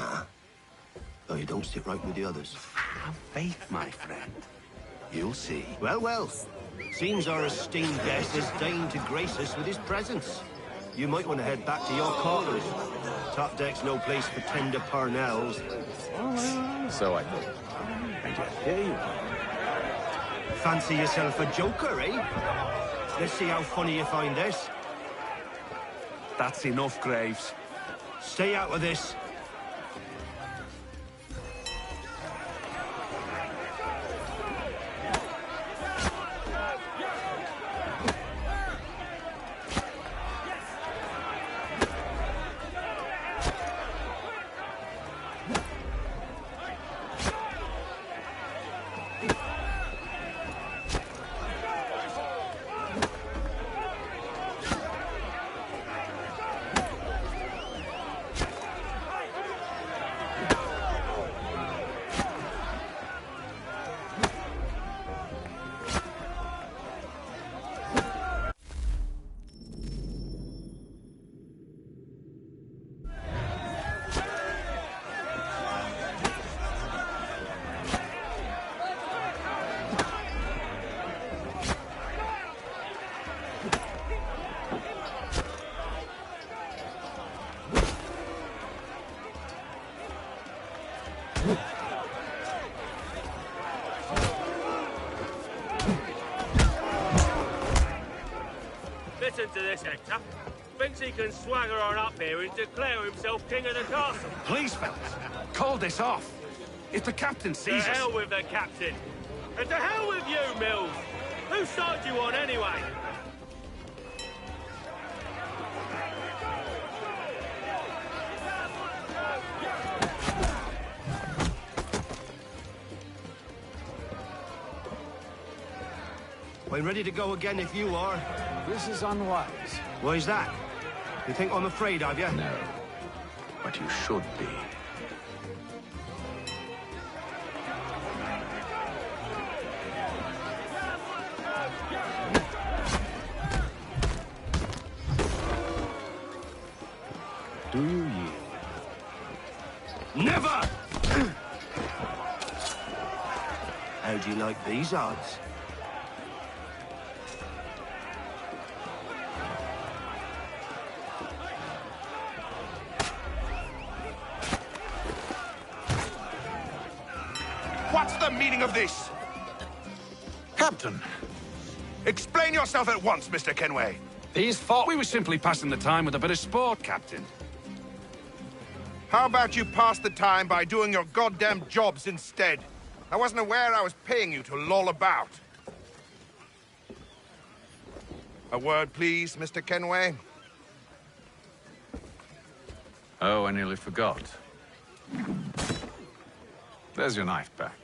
Nah. Oh, you don't sit right with the others. Have faith, my friend. You'll see. Well, well. Seems our esteemed guest has deigned to grace us with his presence. You might want to head back to your quarters. Top deck's no place for tender parnells. So I thought. And yet here you are. Fancy yourself a joker, eh? Let's see how funny you find this. That's enough, Graves. Stay out of this. Listen to this, Hector. Thinks he can swagger on up here and declare himself king of the castle. Please, fellas, call this off. If the captain To sees us... hell with the captain. And to hell with you, Mills. Whose side you on, anyway? I'm ready to go again if you are. This is unwise. Why's that? You think I'm afraid of you? No. But you should be. Do you yield? Never! How do you like these odds? What's the meaning of this? Captain, Explain yourself at once, Mr. Kenway. these thought we were simply passing the time with a bit of sport, Captain. How about you pass the time by doing your goddamn jobs instead? I wasn't aware I was paying you to loll about. A word, please, Mr. Kenway. Oh, I nearly forgot. There's your knife back.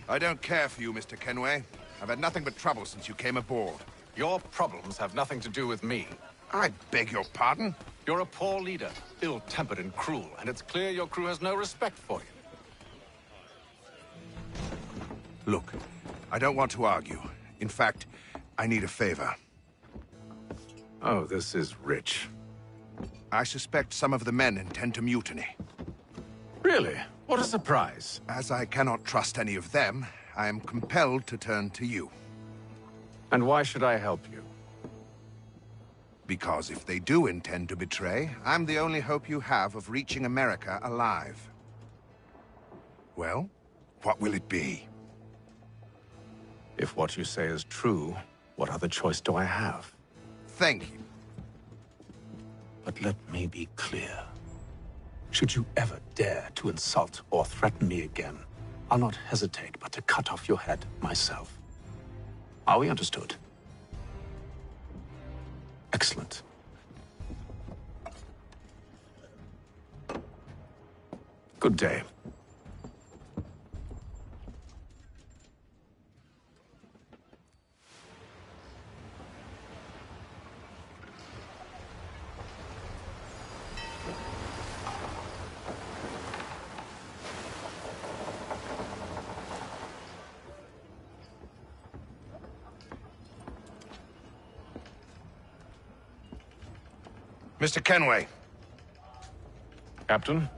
I don't care for you, Mr. Kenway. I've had nothing but trouble since you came aboard. Your problems have nothing to do with me. I beg your pardon? You're a poor leader, ill-tempered and cruel, and it's clear your crew has no respect for you. Look, I don't want to argue. In fact, I need a favor. Oh, this is rich. I suspect some of the men intend to mutiny. Really? What a surprise. As I cannot trust any of them, I am compelled to turn to you. And why should I help you? Because if they do intend to betray, I'm the only hope you have of reaching America alive. Well, what will it be? If what you say is true, what other choice do I have? Thank you. But let me be clear. Should you ever dare to insult or threaten me again, I'll not hesitate but to cut off your head myself. Are we understood? Excellent. Good day. Mr. Kenway. Captain?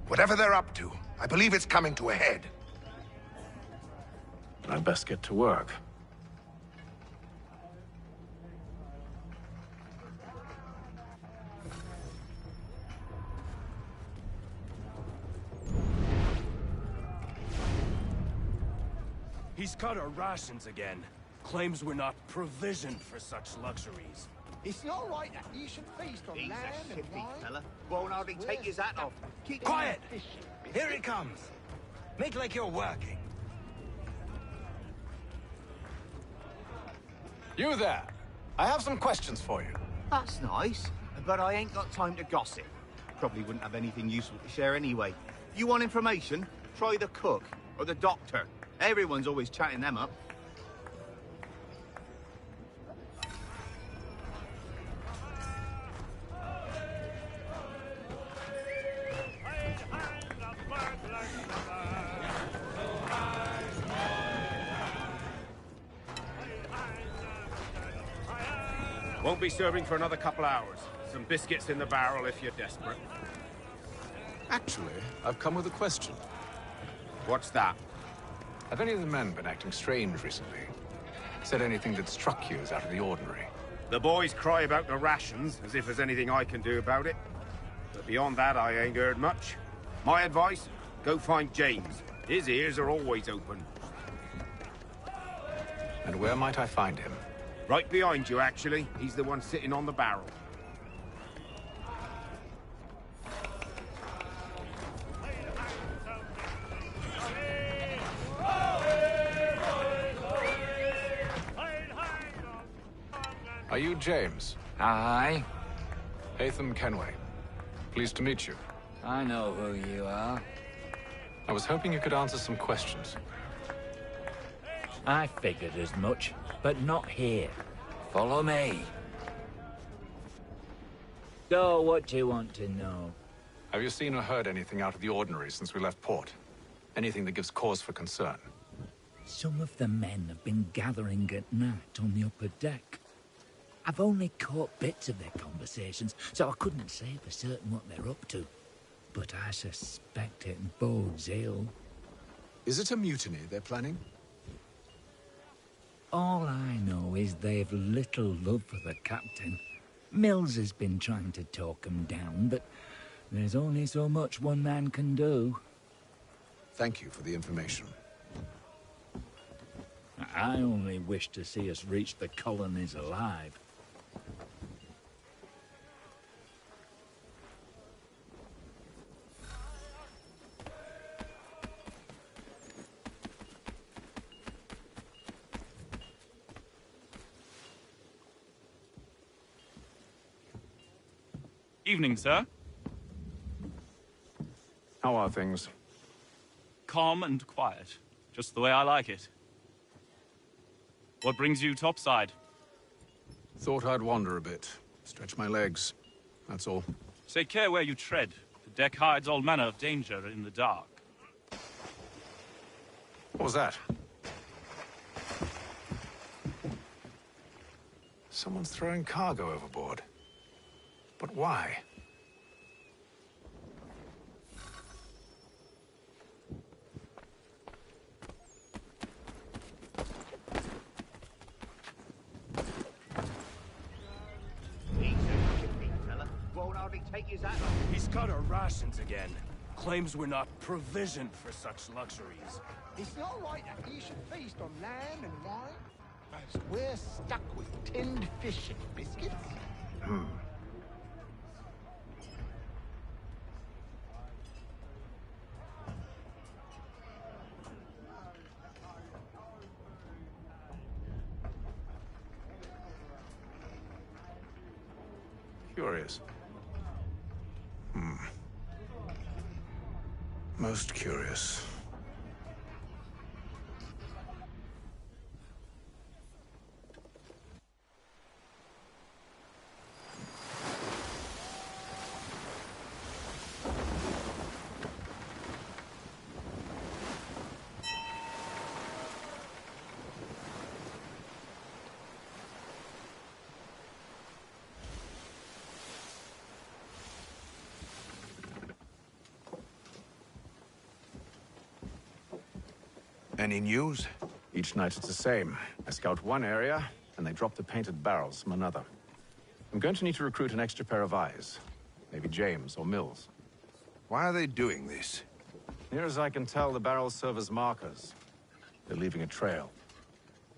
Whatever they're up to, I believe it's coming to a head. I'd best get to work. He's cut our rations again. Claims we're not provisioned for such luxuries. It's not right that you should feast on He's land a and shifty wine. fella. Won't hardly take his hat off. Keep Quiet! Here he comes. Make like you're working. You there! I have some questions for you. That's nice, but I ain't got time to gossip. Probably wouldn't have anything useful to share anyway. You want information? Try the cook or the doctor. Everyone's always chatting them up. Won't be serving for another couple hours. Some biscuits in the barrel if you're desperate. Actually, I've come with a question. What's that? Have any of the men been acting strange recently? Said anything that struck you as out of the ordinary? The boys cry about the rations, as if there's anything I can do about it. But beyond that, I ain't heard much. My advice, go find James. His ears are always open. And where might I find him? Right behind you, actually. He's the one sitting on the barrel. Are you James? Aye, Hatham Kenway. Pleased to meet you. I know who you are. I was hoping you could answer some questions. I figured as much, but not here. Follow me. So, what do you want to know? Have you seen or heard anything out of the ordinary since we left port? Anything that gives cause for concern? Some of the men have been gathering at night on the upper deck. I've only caught bits of their conversations, so I couldn't say for certain what they're up to. But I suspect it bodes ill. Is it a mutiny they're planning? All I know is they've little love for the captain. Mills has been trying to talk 'em down, but there's only so much one man can do. Thank you for the information. I only wish to see us reach the colonies alive. Evening, sir. How are things? Calm and quiet. Just the way I like it. What brings you topside? Thought I'd wander a bit. Stretch my legs. That's all. Take care where you tread. The deck hides all manner of danger in the dark. What was that? Someone's throwing cargo overboard. But why? He's a shifty fella. Won't hardly take his hat off. He's cut our rations again. Claims we're not provisioned for such luxuries. It's not right that you should feast on land and wine. As we're stuck with tinned fish and biscuits. Curious. Most curious. Any news? Each night it's the same. I scout one area, and they drop the painted barrels from another. I'm going to need to recruit an extra pair of eyes. Maybe James or Mills. Why are they doing this? Near as I can tell, the barrels serve as markers. They're leaving a trail.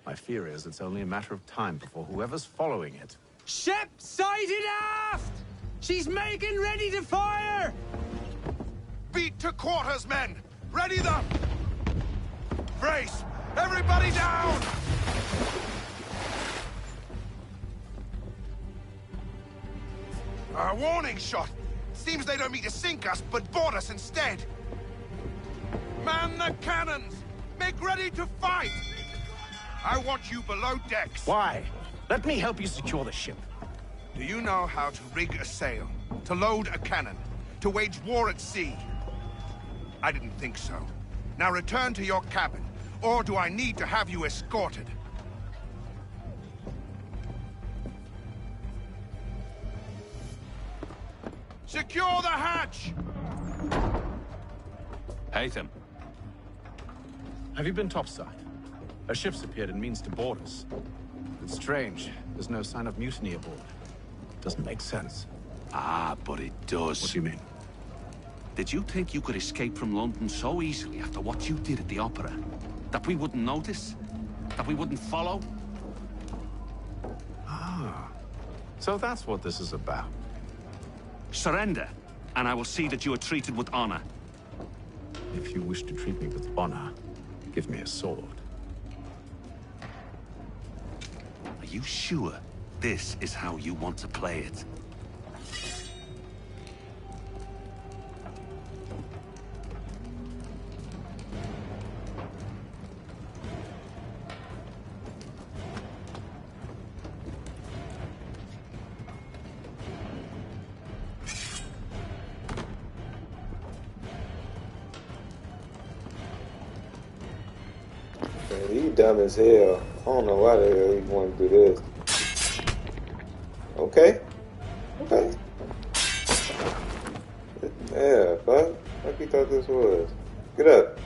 My fear is it's only a matter of time before whoever's following it... Ship sighted aft! She's making ready to fire! Beat to quarters, men! Ready them! Brace! Everybody down! A warning shot! Seems they don't mean to sink us, but board us instead! Man the cannons! Make ready to fight! I want you below decks. Why? Let me help you secure the ship. Do you know how to rig a sail? To load a cannon? To wage war at sea? I didn't think so. Now return to your cabin, or do I need to have you escorted? Secure the hatch! Haytham. Have you been topside? A ship's appeared and means to board us. It's strange. There's no sign of mutiny aboard. Doesn't make sense. Ah, but it does. What do you mean? Did you think you could escape from London so easily after what you did at the opera? That we wouldn't notice? That we wouldn't follow? Ah. So that's what this is about. Surrender, and I will see that you are treated with honor. If you wish to treat me with honor, give me a sword. Are you sure this is how you want to play it? Man, he dumb as hell. I don't know why the hell he want to do this. Okay. Okay. Yeah, fuck. Like he thought this was. Get up.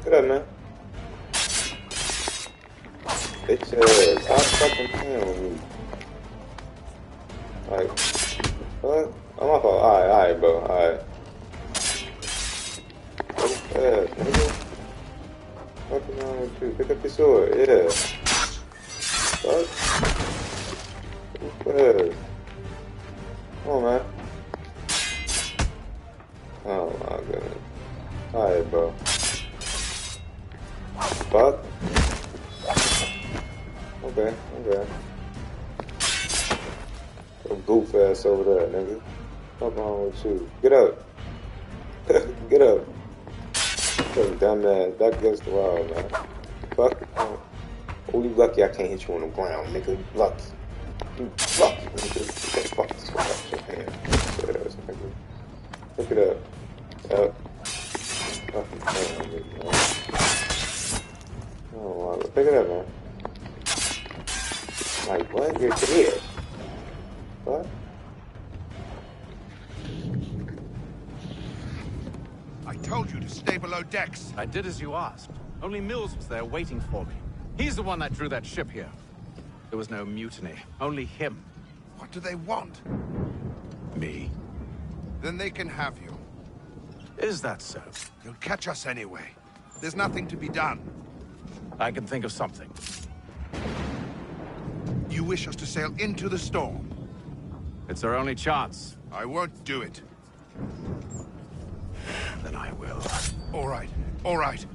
Get up, man. Bitch ass. Stop fucking playing with me. Like, what? I'm off. Alright, bro. Alright. Yeah, nigga. What's wrong with you? Pick up your sword. Yeah. What? Come on, man. Oh my goodness. Alright, bro. Fuck. Okay, okay. Some goof ass over there, nigga. What's wrong with you? Get up. Get up. Some dumb ass. Back against the wall, man. Fuck. Oh, you lucky I can't hit you on the ground, nigga. Lucky. You lucky, nigga. Get the fuck this one out your hand. Pick it up. Up. Fucking damn, nigga, man. Oh, wow. Pick it up, man. Like, what? You're dead. What? I told you to stay below decks. I did as you asked. Only Mills was there waiting for me. He's the one that drew that ship here. There was no mutiny. Only him. What do they want? Me. Then they can have you. Is that so? You'll catch us anyway. There's nothing to be done. I can think of something. You wish us to sail into the storm? It's our only chance. I won't do it. Then I will. All right. All right.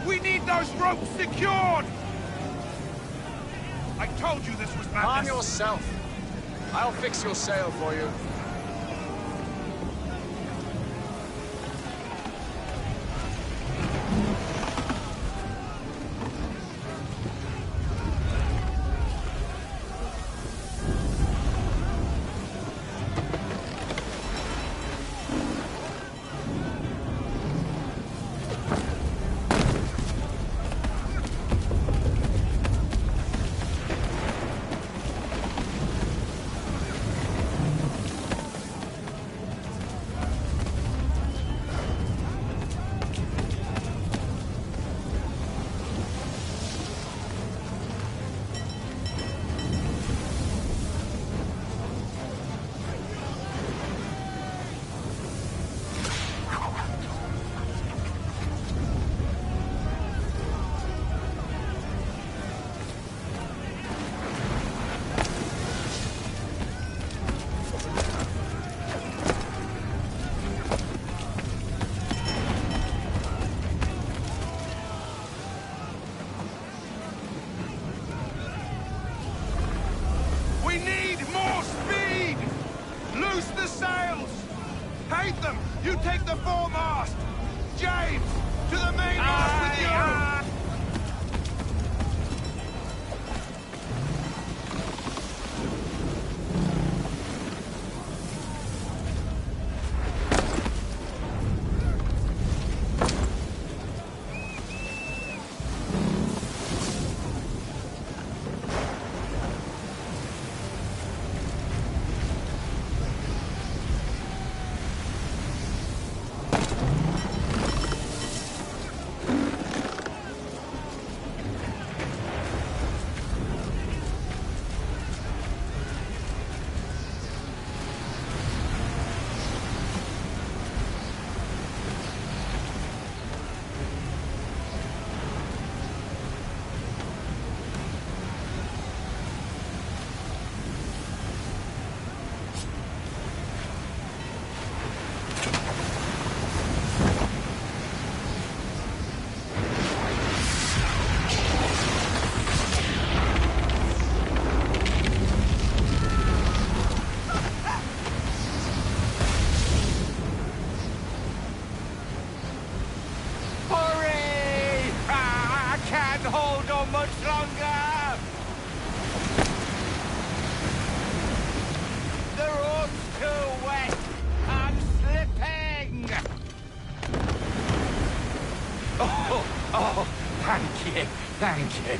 We need those ropes secured! I told you this was madness. Calm yourself. I'll fix your sail for you. We need more speed! Loose the sails! Hate them! You take the foremast! James, to the mainmast with you! Thank you.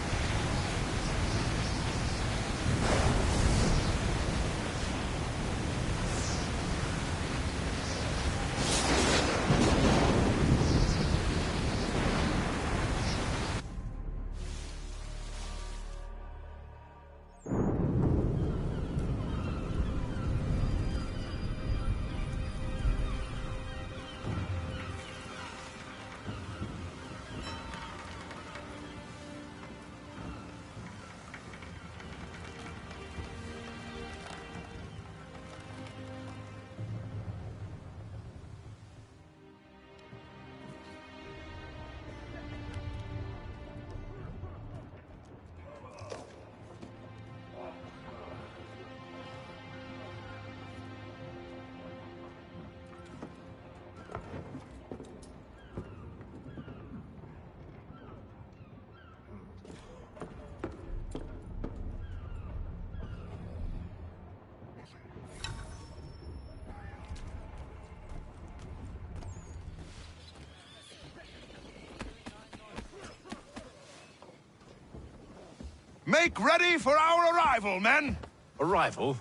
Make ready for our arrival, men! Arrival?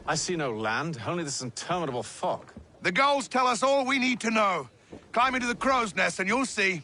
I see no land, only this interminable fog. The gulls tell us all we need to know. Climb into the crow's nest and you'll see.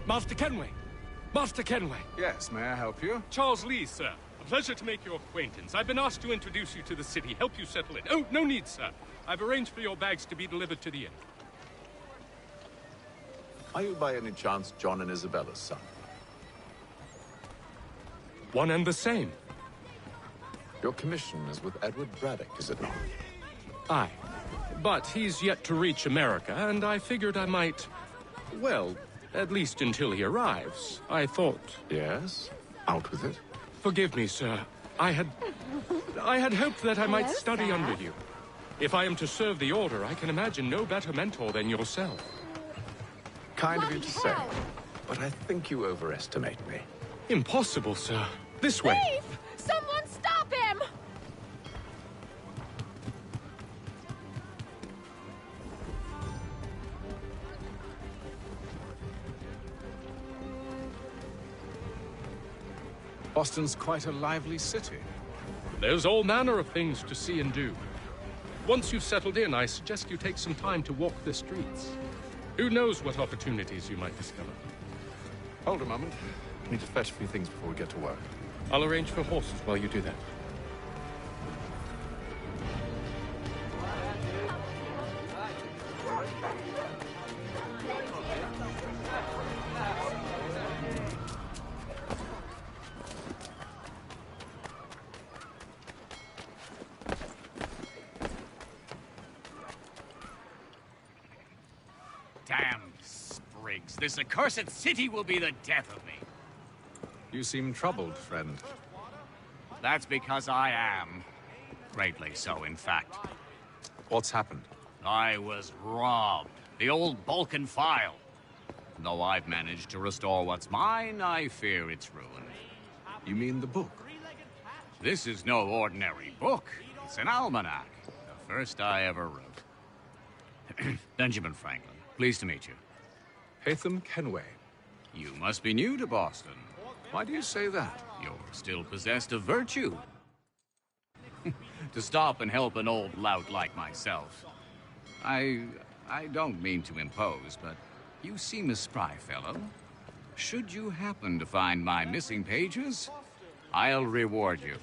Master Kenway! Master Kenway! Yes, may I help you? Charles Lee, sir. A pleasure to make your acquaintance. I've been asked to introduce you to the city, help you settle in. Oh, no need, sir. I've arranged for your bags to be delivered to the inn. Are you by any chance John and Isabella's son? One and the same. Your commission is with Edward Braddock, is it not? Aye. But he's yet to reach America, and I figured I might... Well, at least until he arrives. I thought... Yes? Out with it. Forgive me, sir. I had hoped that I might study under you. If I am to serve the Order, I can imagine no better mentor than yourself. Kind of you to say, but I think you overestimate me. Impossible, sir. This way. Thief! Someone stop him! Boston's quite a lively city. There's all manner of things to see and do. Once you've settled in, I suggest you take some time to walk the streets. Who knows what opportunities you might discover. Hold a moment. I need to fetch a few things before we get to work. I'll arrange for horses while you do that. Damn sprigs. This accursed city will be the death of me. You seem troubled, friend. That's because I am. Greatly so, in fact. What's happened? I was robbed. The old Balkan file. Though I've managed to restore what's mine, I fear it's ruined. You mean the book? This is no ordinary book. It's an almanac. The first I ever wrote. Benjamin Franklin. Pleased to meet you. Haytham Kenway. You must be new to Boston. Why do you say that? You're still possessed of virtue. To stop and help an old lout like myself. I don't mean to impose, but you seem a spry fellow. Should you happen to find my missing pages, I'll reward you.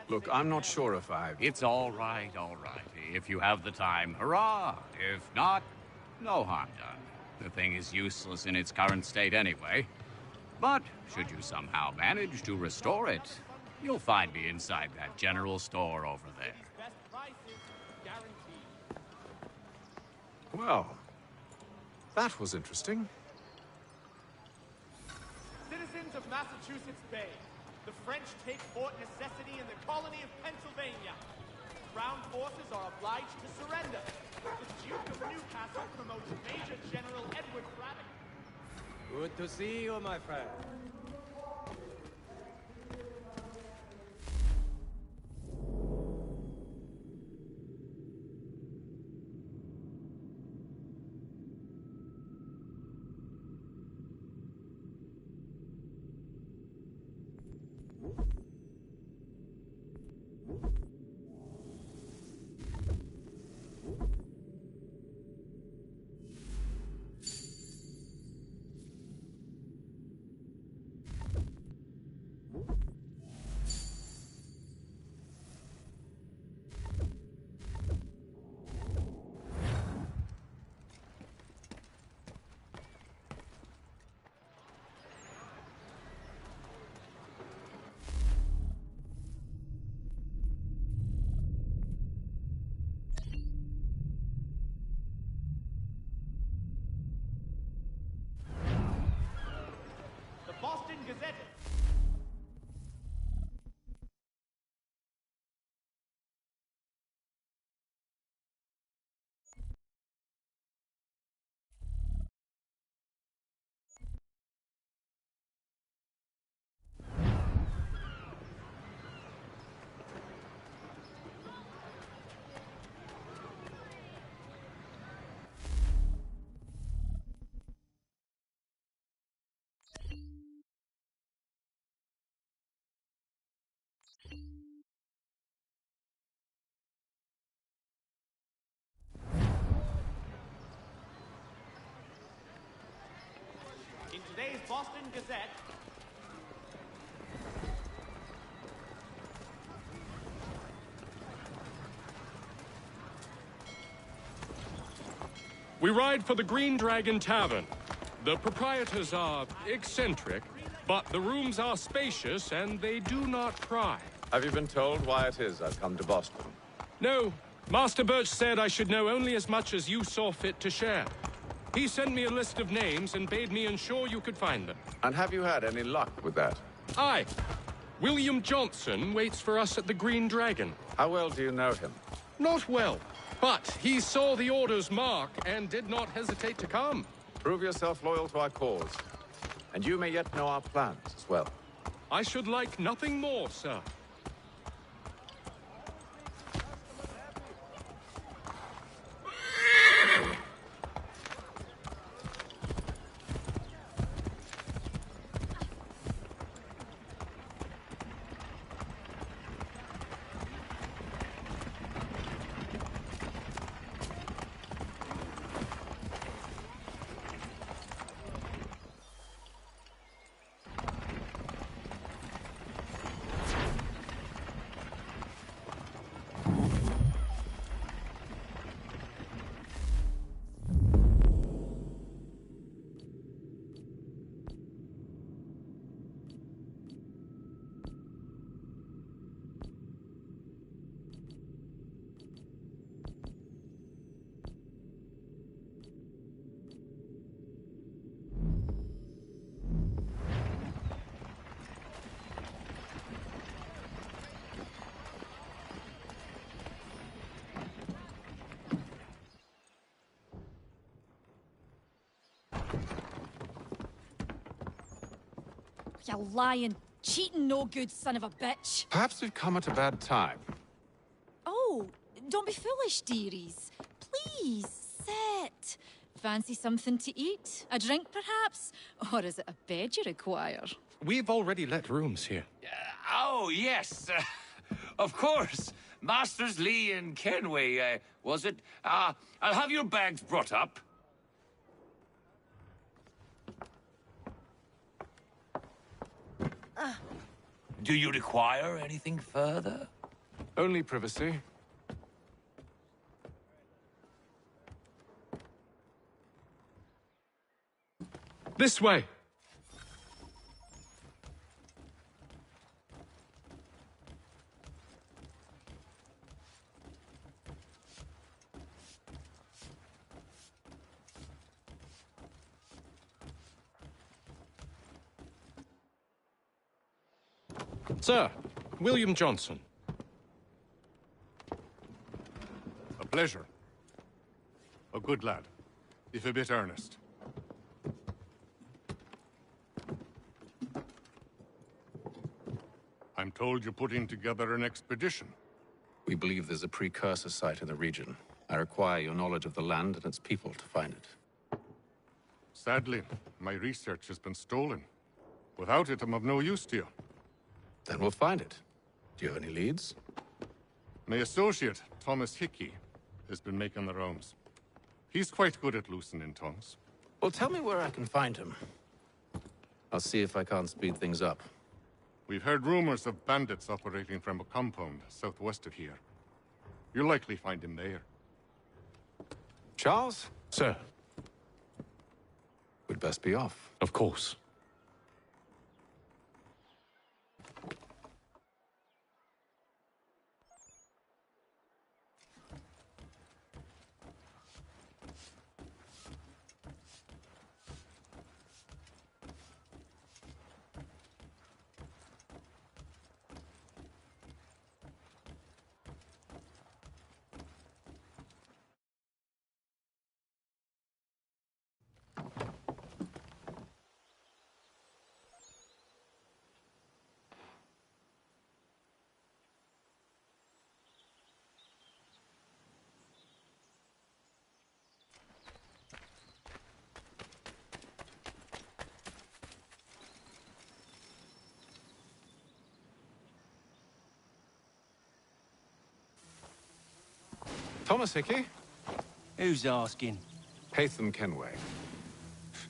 Look, I'm not sure if I... It's all right, all right. If you have the time, hurrah! If not, no harm done. The thing is useless in its current state anyway. But should you somehow manage to restore it, you'll find me inside that general store over there. Well, that was interesting. Citizens of Massachusetts Bay, the French take Fort Necessity in the colony of Pennsylvania. Crown forces are obliged to surrender. The Duke of Newcastle promotes Major General Edward Braddock. Good to see you, my friend. today's Boston Gazette. We ride for the Green Dragon Tavern. The proprietors are eccentric, but the rooms are spacious and they do not pry. Have you been told why it is I've come to Boston? No. Master Birch said I should know only as much as you saw fit to share. He sent me a list of names and bade me ensure you could find them. And have you had any luck with that? Aye. William Johnson waits for us at the Green Dragon. How well do you know him? Not well, but he saw the order's mark and did not hesitate to come. Prove yourself loyal to our cause, and you may yet know our plans as well. I should like nothing more, sir. You lying, cheating, no good son of a bitch. Perhaps we've come at a bad time. Oh, don't be foolish, dearies. Please, sit. Fancy something to eat? A drink, perhaps? Or is it a bed you require? We've already let rooms here. Oh, yes. Of course. Masters Lee and Kenway, was it? I'll have your bags brought up. Do you require anything further? Only privacy. This way. Sir, William Johnson. A pleasure. A good lad, if a bit earnest. I'm told you're putting together an expedition. We believe there's a precursor site in the region. I require your knowledge of the land and its people to find it. Sadly, my research has been stolen. Without it, I'm of no use to you. Then we'll find it. Do you have any leads? My associate, Thomas Hickey, has been making the rounds. He's quite good at loosening tongues. Well, tell me where I can find him. I'll see if I can't speed things up. We've heard rumors of bandits operating from a compound southwest of here. You'll likely find him there. Charles? Sir. We'd best be off. Of course. Thomas Hickey? Who's asking? Haytham Kenway.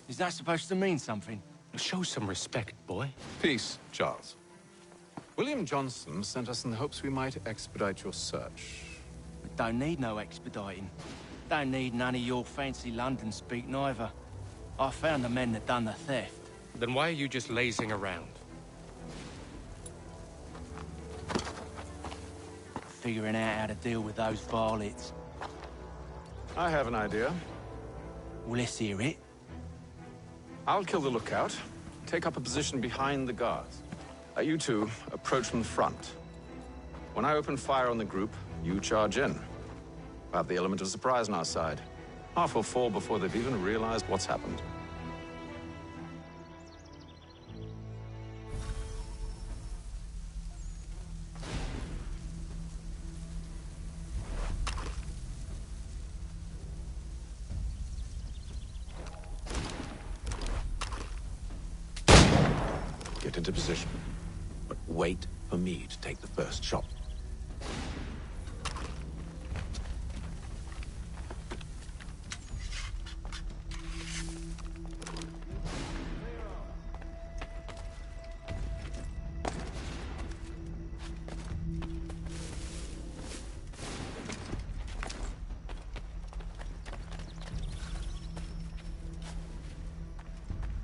Is that supposed to mean something? Show some respect, boy. Peace, Charles. William Johnson sent us in the hopes we might expedite your search. We don't need no expediting. Don't need none of your fancy London speak neither. I found the men that done the theft. Then why are you just lazing around? Figuring out how to deal with those varlets. I have an idea. Well, let's hear it. I'll kill the lookout, take up a position behind the guards. You two approach from the front. When I open fire on the group, you charge in. We'll have the element of surprise on our side. Half will fall before they've even realized what's happened. Get into position. But wait for me to take the first shot.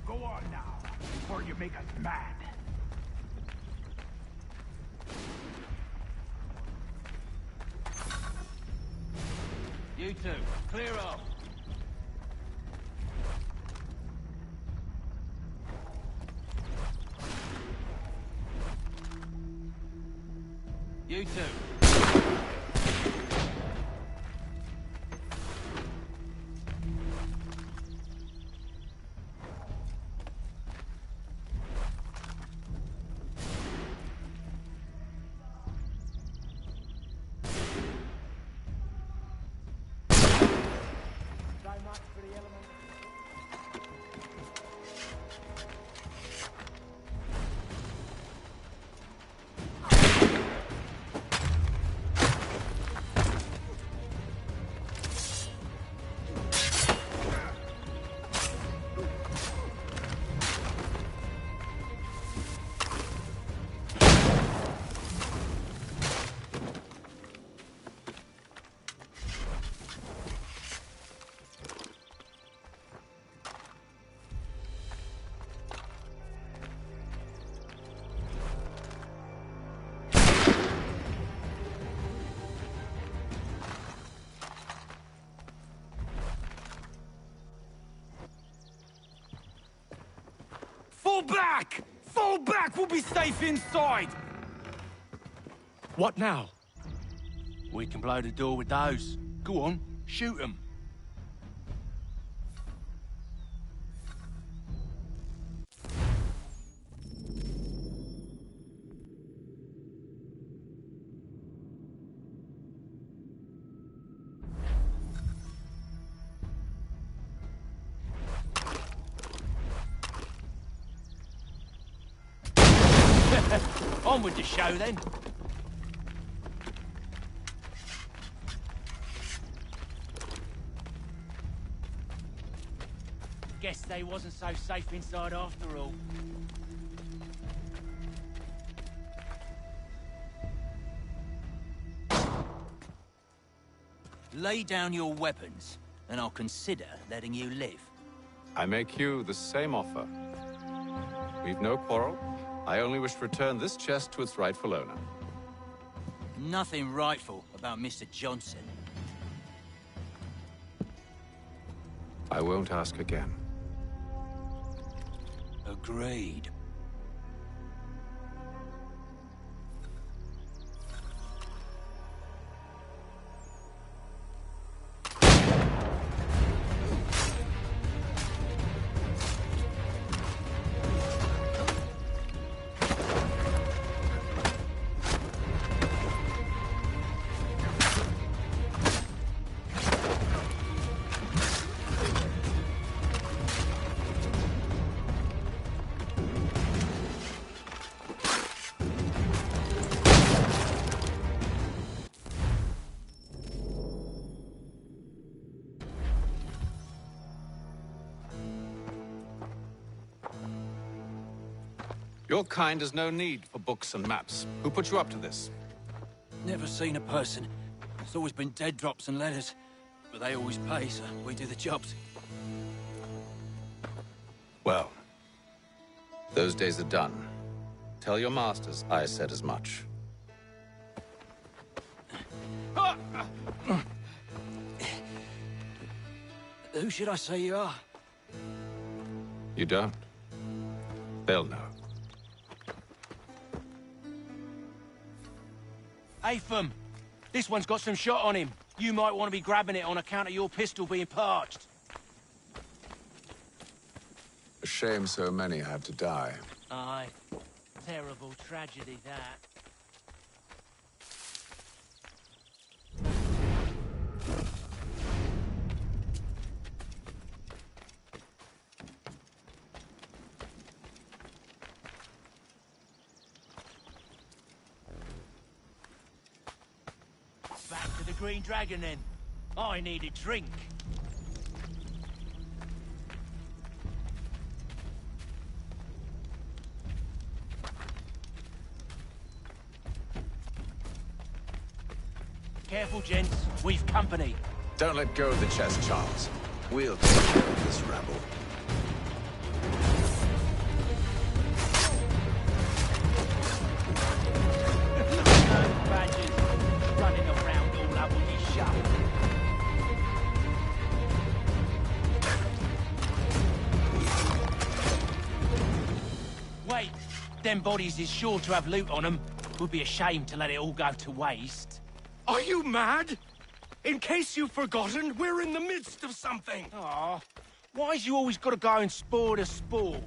Go on now, before you make us mad. You two, clear up. You two. Fall back! Fall back! We'll be safe inside! What now? We can blow the door with those. Go on, shoot them. On with the show, then. Guess they wasn't so safe inside after all. Lay down your weapons, and I'll consider letting you live. I make you the same offer. We've no quarrel. I only wish to return this chest to its rightful owner. Nothing rightful about Mr. Johnson. I won't ask again. Agreed. Your kind has no need for books and maps. Who put you up to this? Never seen a person. It's always been dead drops and letters. But they always pay, so we do the jobs. Well, those days are done. Tell your masters I said as much. Who should I say you are? You don't? They'll know. Atham! This one's got some shot on him. You might want to be grabbing it on account of your pistol being parched. A shame so many had to die. Aye. Terrible tragedy, that. Back to the Green Dragon, then. I need a drink. Careful, gents. We've company. Don't let go of the chest, Charles. We'll take care of this rabble. Badgers running around all over your shop. Wait, them bodies is sure to have loot on them. Would be a shame to let it all go to waste. Are you mad? In case you've forgotten, we're in the midst of something. Aw, why's you always got to go and spoil the sport?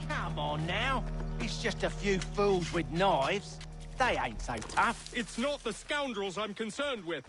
Come on now. It's just a few fools with knives. They ain't so tough. It's not the scoundrels I'm concerned with.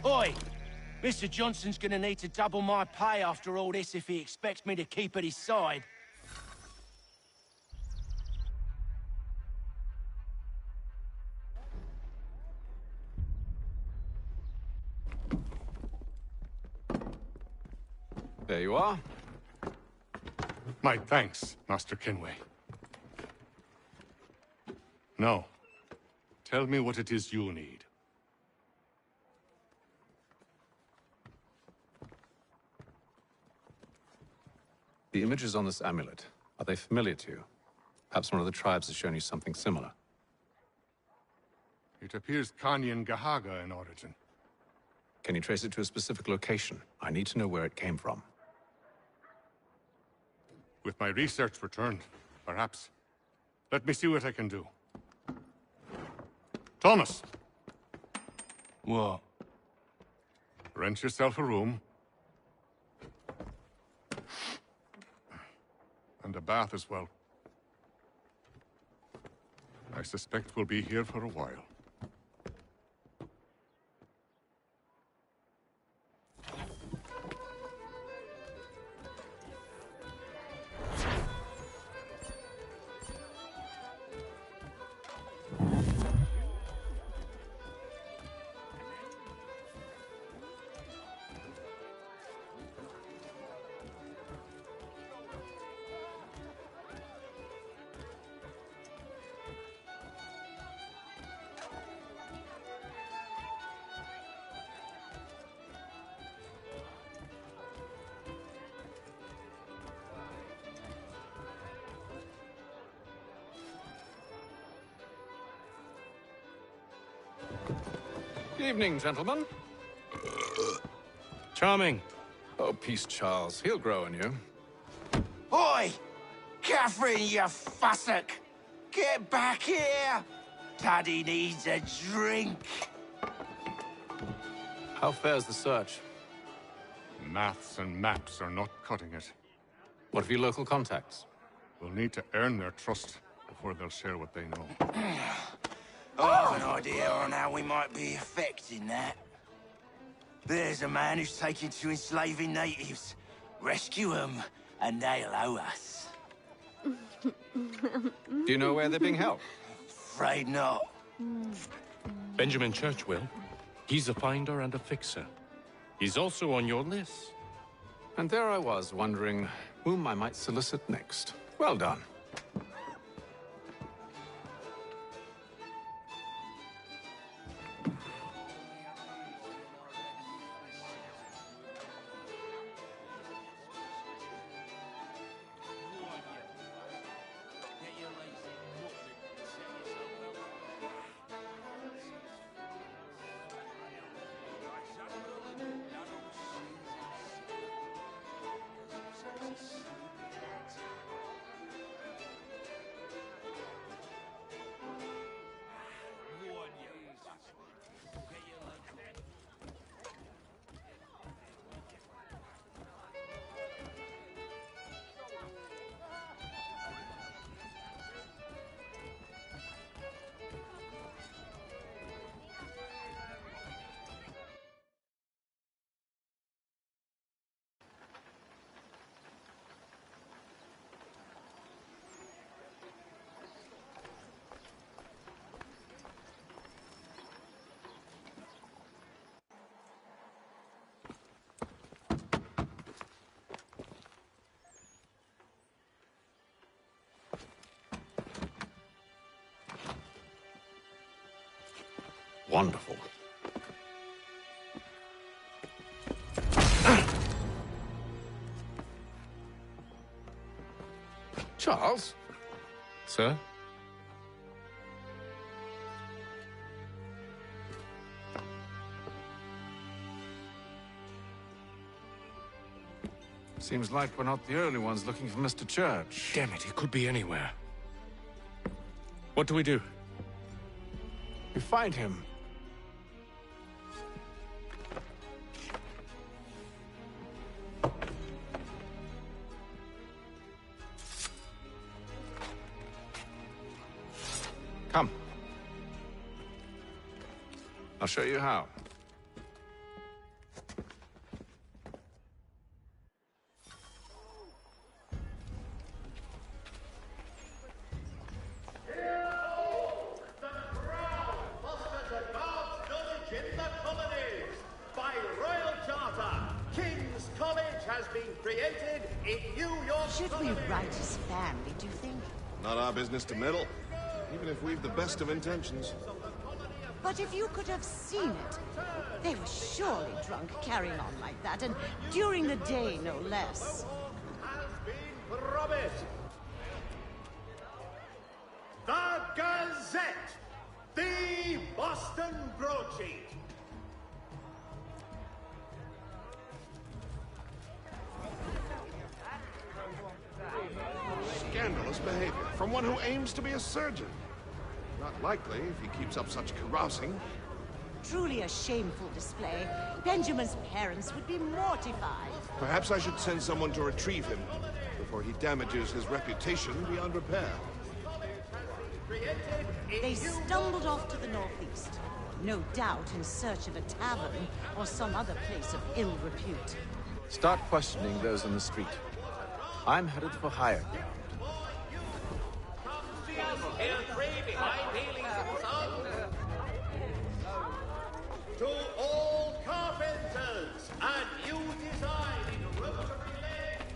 Oi! Mr. Johnson's gonna need to double my pay after all this if he expects me to keep at his side. There you are. My thanks, Master Kenway. Now, tell me what it is you need. The images on this amulet, are they familiar to you? Perhaps one of the tribes has shown you something similar. It appears Kanyan Gahaga in origin. Can you trace it to a specific location? I need to know where it came from. With my research returned, perhaps. Let me see what I can do. Thomas! What? Rent yourself a room. And a bath as well. I suspect we'll be here for a while. Evening, gentlemen. Charming. Oh, peace, Charles. He'll grow on you. Oi! Catherine, you fussock! Get back here! Daddy needs a drink. How fares the search? Maths and maps are not cutting it. What of your local contacts? We'll need to earn their trust before they'll share what they know. I have an idea on how we might be affecting that. There's a man who's taken to enslaving natives. Rescue them, and they'll owe us. Do you know where they're being held? Afraid not. Benjamin Church will. He's a finder and a fixer. He's also on your list. And there I was, wondering whom I might solicit next. Well done. Wonderful. Charles? Sir? Seems like we're not the only ones looking for Mr. Church. Damn it, he could be anywhere. What do we do? We find him. Come. I'll show you how. in the colonies. By royal charter, King's College has been created in New York. Should we write his family, do you think? Not our business to meddle, even if we've the best of intentions. But if you could have seen it, they were surely drunk carrying on like that, and during the day, no less. Promised. The Gazette, the Boston broadsheet. Scandalous behavior from one who aims to be a surgeon. Not likely if he keeps up such carousing. Truly a shameful display. Benjamin's parents would be mortified. Perhaps I should send someone to retrieve him before he damages his reputation beyond repair. They stumbled off to the northeast, no doubt in search of a tavern or some other place of ill repute. Start questioning those in the street. I'm headed for higher ground. To all carpenters, a new design in Rotary Lane.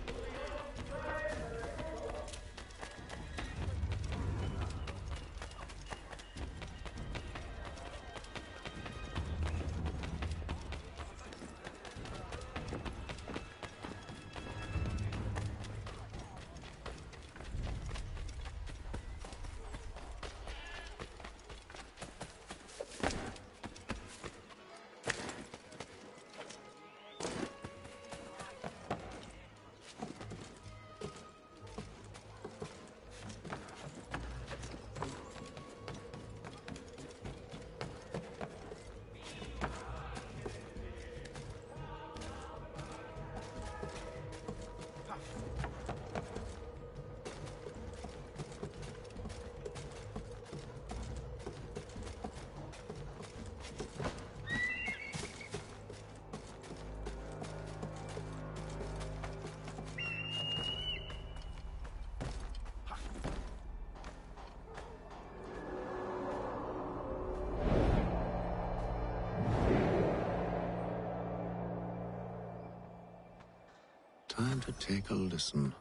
Time to take a listen.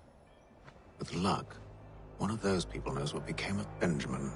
With luck, one of those people knows what became of Benjamin.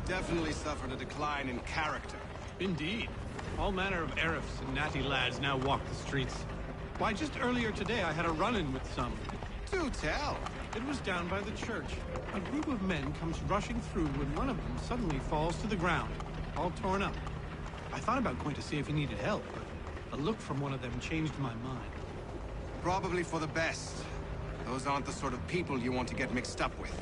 Definitely suffered a decline in character. Indeed. All manner of Arifs and natty lads now walk the streets. Why, just earlier today I had a run-in with some. Do tell. It was down by the church. A group of men comes rushing through when one of them suddenly falls to the ground, all torn up. I thought about going to see if he needed help, but a look from one of them changed my mind. Probably for the best. Those aren't the sort of people you want to get mixed up with.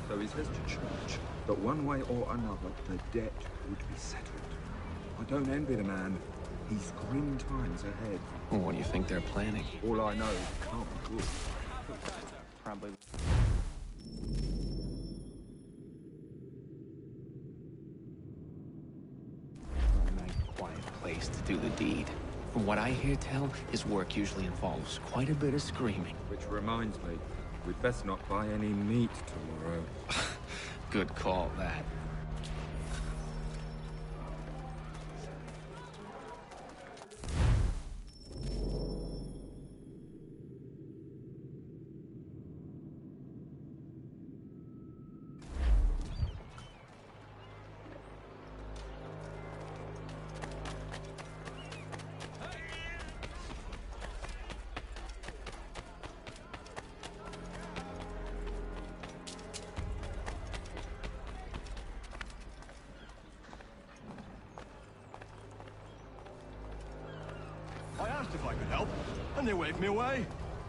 So he says to church that one way or another the debt would be settled. I don't envy the man. He's grim times ahead. Well, what do you think they're planning? All I know is it can't be good. Probably. place to do the deed. From what I hear tell, his work usually involves quite a bit of screaming. Which reminds me, we'd best not buy any meat tomorrow. Good call, that. I asked if I could help, and they waved me away.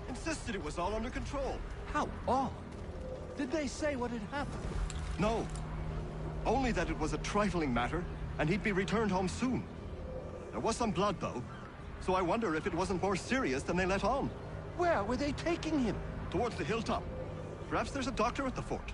Insisted it was all under control. How odd. Did they say what had happened? No. Only that it was a trifling matter, and he'd be returned home soon. There was some blood, though, so I wonder if it wasn't more serious than they let on. Where were they taking him? Towards the hilltop. Perhaps there's a doctor at the fort.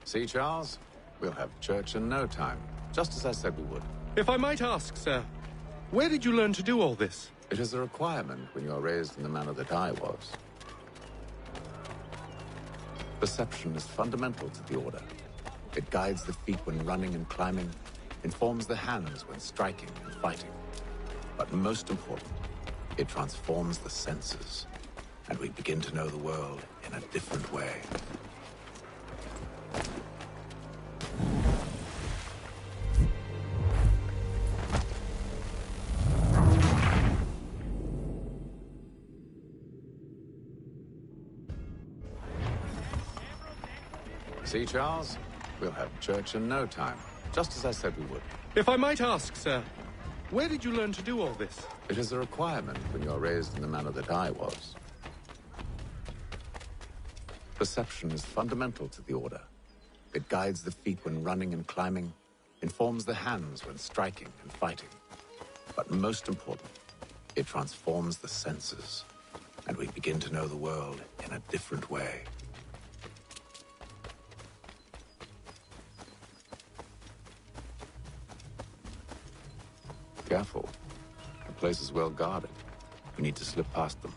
See, Charles? We'll have church in no time, just as I said we would. If I might ask, sir, where did you learn to do all this? It is a requirement when you are raised in the manner that I was. Perception is fundamental to the Order. It guides the feet when running and climbing, informs the hands when striking and fighting. But most important, it transforms the senses, and we begin to know the world in a different way. See, Charles? We'll have church in no time, just as I said we would. If I might ask, sir, where did you learn to do all this? It is a requirement when you are raised in the manner that I was. Perception is fundamental to the Order. It guides the feet when running and climbing, informs the hands when striking and fighting. But most important, it transforms the senses, and we begin to know the world in a different way. Careful. The place is well guarded. We need to slip past them.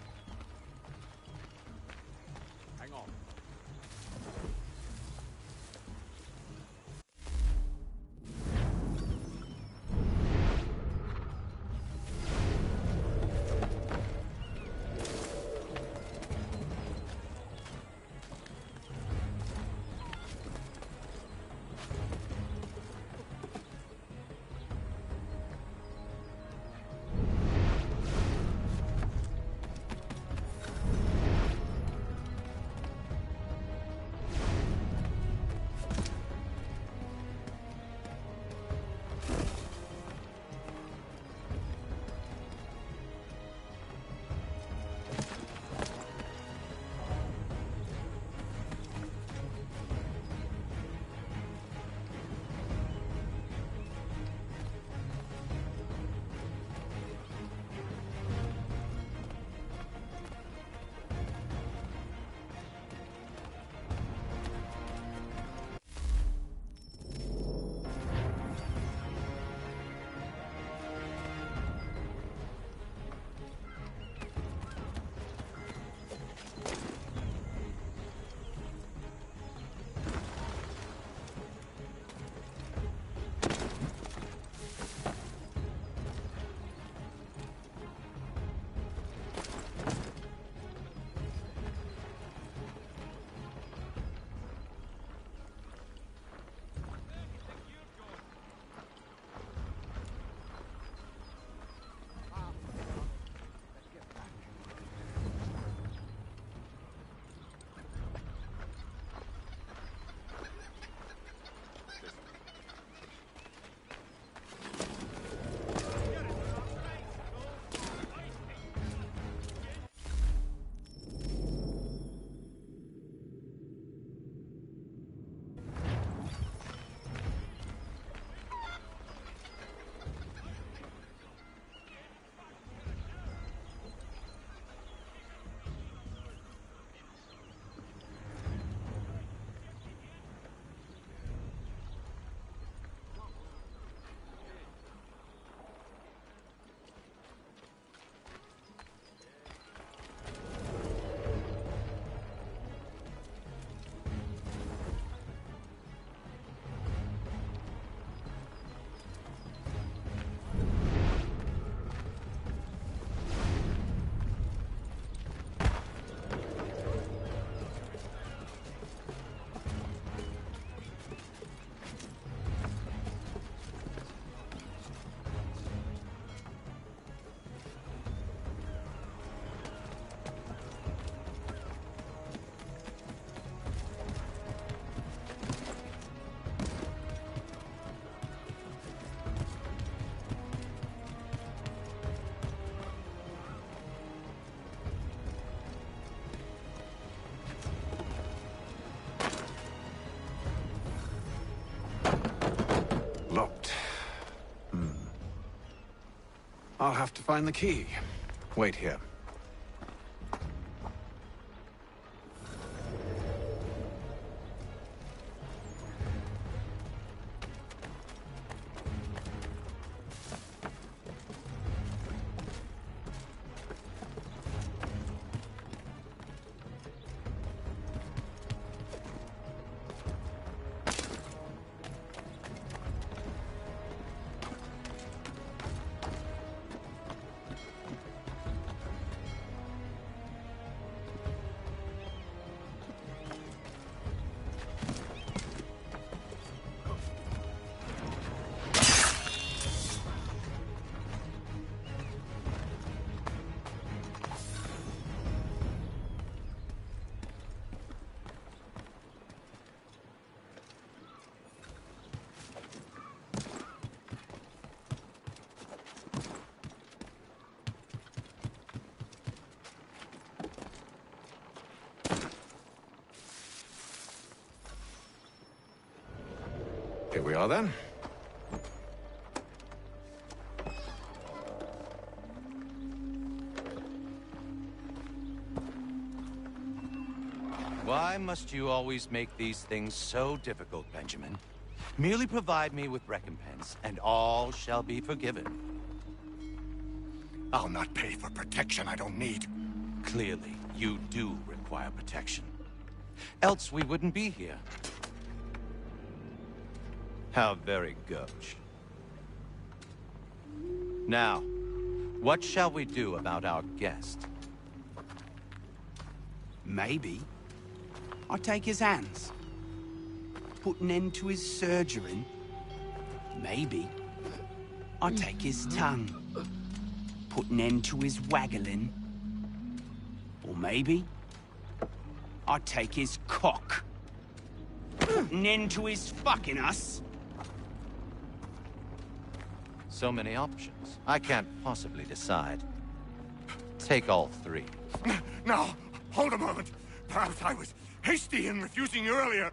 Hang on. I'll have to find the key. Wait here. Here we are, then. Why must you always make these things so difficult, Benjamin? Merely provide me with recompense, and all shall be forgiven. I'll not pay for protection I don't need. Clearly, you do require protection. Else we wouldn't be here. How very gauche. Now, what shall we do about our guest? Maybe I take his hands, put an end to his surgery. Maybe I take his tongue, put an end to his waggling. Or maybe I take his cock, put an end to his fucking us. So many options. I can't possibly decide. Take all three. Now, hold a moment. Perhaps I was hasty in refusing you earlier.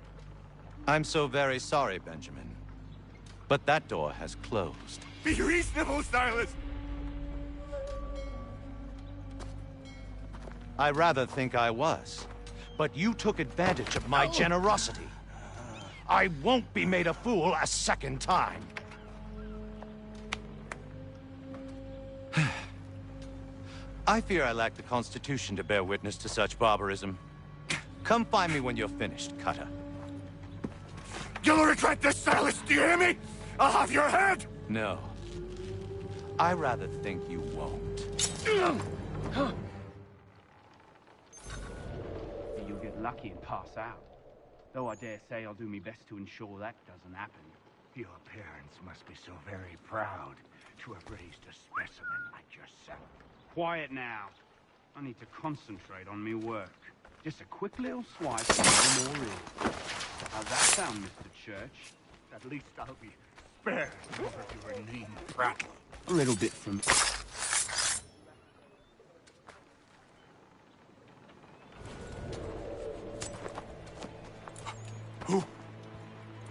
I'm so very sorry, Benjamin. But that door has closed. Be reasonable, Silas. I rather think I was. But you took advantage of my generosity. I won't be made a fool a second time. I fear I lack the constitution to bear witness to such barbarism. Come find me when you're finished, Cutter. You'll regret this, Silas, do you hear me? I'll have your head! No. I rather think you won't. You'll get lucky and pass out. Though I dare say I'll do my best to ensure that doesn't happen. Your parents must be so very proud to have raised a specimen like yourself. Quiet now. I need to concentrate on me work. Just a quick little swipe and no more in. How's that sound, Mr. Church? At least I'll be spared over your name prattle. A little bit from...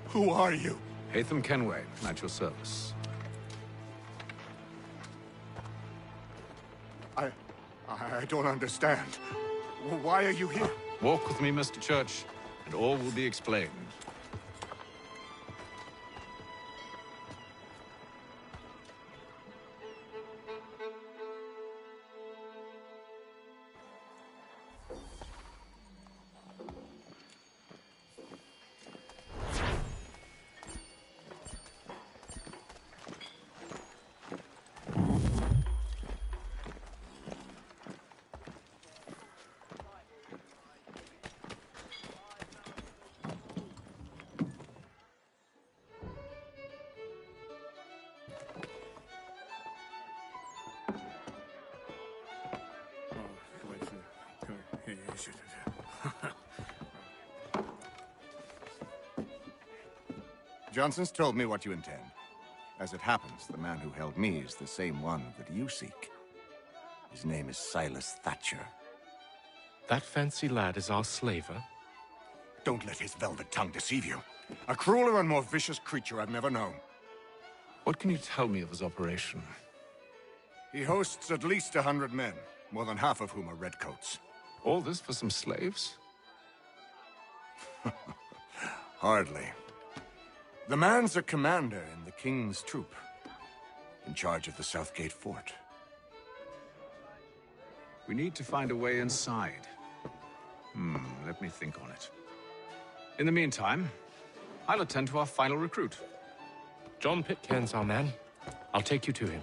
Who are you? Hatham Kenway, at your service. I don't understand. Why are you here? Walk with me, Mr. Church, and all will be explained. Johnson's told me what you intend. As it happens, the man who held me is the same one that you seek. His name is Silas Thatcher. That fancy lad is our slaver? Don't let his velvet tongue deceive you. A crueler and more vicious creature I've never known. What can you tell me of his operation? He hosts at least 100 men, more than half of whom are redcoats. All this for some slaves? Hardly. The man's a commander in the King's troop, in charge of the Southgate Fort. We need to find a way inside. Let me think on it. In the meantime, I'll attend to our final recruit. John Pitcairn's our man. I'll take you to him.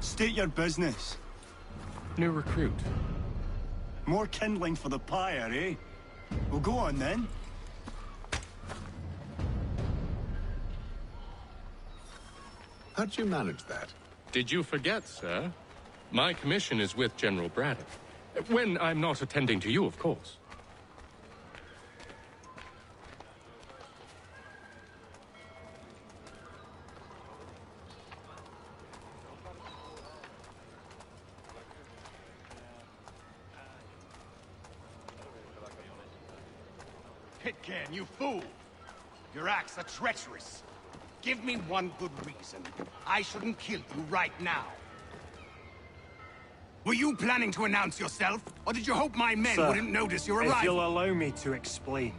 State your business. New recruit. More kindling for the pyre, eh? Well, go on then. How'd you manage that? Did you forget, sir? My commission is with General Braddock. When I'm not attending to you, of course. Pitcairn, you fool! Your acts are treacherous. Give me one good reason I shouldn't kill you right now. Were you planning to announce yourself, or did you hope my men wouldn't notice your arrival? If you'll allow me to explain.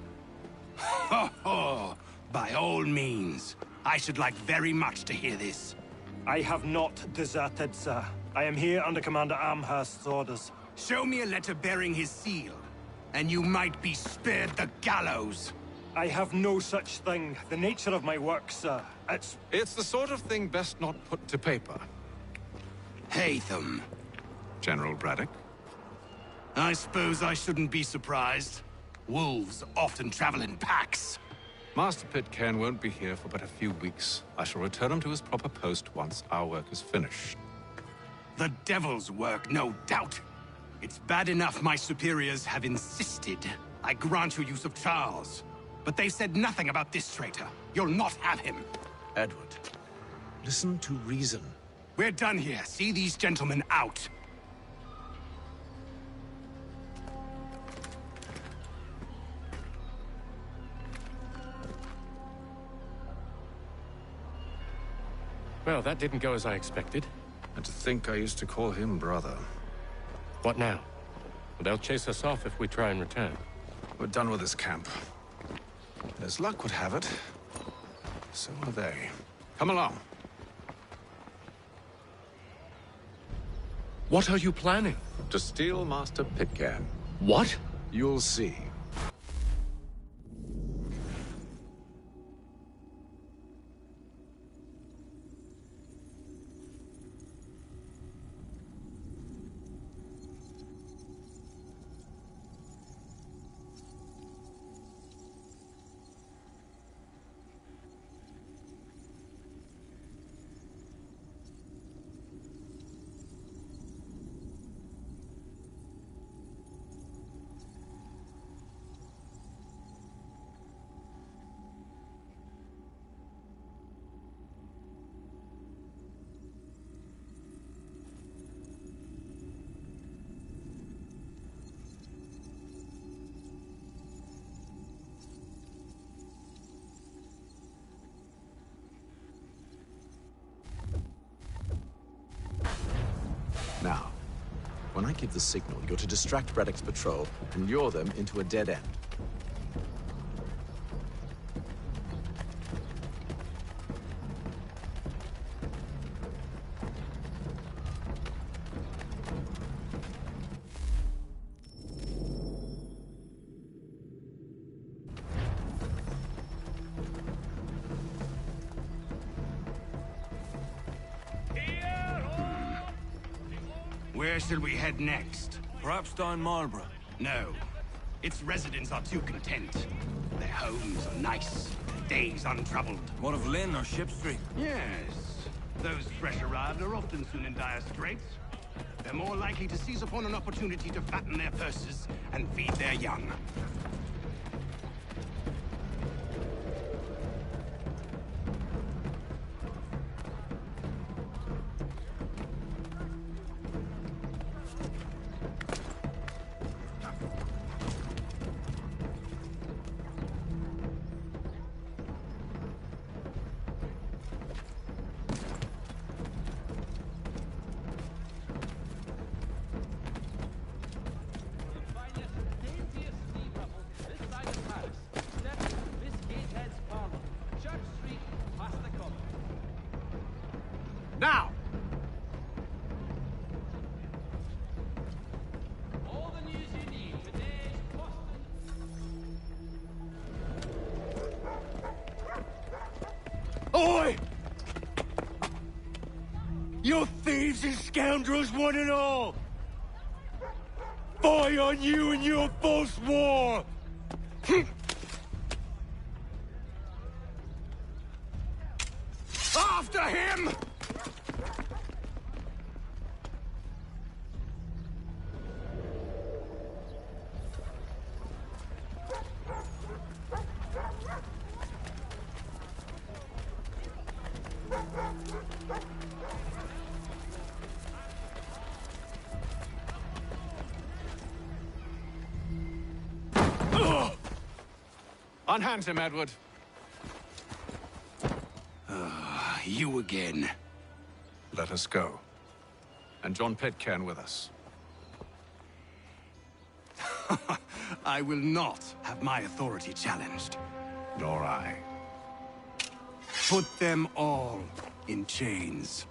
Ho ho! By all means. I should like very much to hear this. I have not deserted, sir. I am here under Commander Amherst's orders. Show me a letter bearing his seal, and you might be spared the gallows. I have no such thing. The nature of my work, sir, It's the sort of thing best not put to paper. Haytham. General Braddock? I suppose I shouldn't be surprised. Wolves often travel in packs. Master Pitcairn won't be here for but a few weeks. I shall return him to his proper post once our work is finished. The devil's work, no doubt. It's bad enough my superiors have insisted I grant you use of Charles. But they've said nothing about this traitor. You'll not have him. Edward, listen to reason. We're done here. See these gentlemen out. Well, that didn't go as I expected. And to think I used to call him brother. What now? Well, they'll chase us off if we try and return. We're done with this camp. As luck would have it, so are they. Come along. What are you planning? To steal Master Pitcairn. What? You'll see. Now, when I give the signal, you're to distract Braddock's patrol and lure them into a dead end. Where shall we head next? Perhaps down Marlborough. No. Its residents are too content. Their homes are nice, their days untroubled. What of Lynn or Ship Street? Yes. Those fresh arrived are often soon in dire straits. They're more likely to seize upon an opportunity to fatten their purses and feed their young. Now! All the news you need today is Boston. Oi! You thieves and scoundrels, one and all! Fie on you and your false war! After him! Unhand him, Edward. You again. Let us go. And John Pitcairn with us. I will not have my authority challenged. Nor I. Put them all in chains.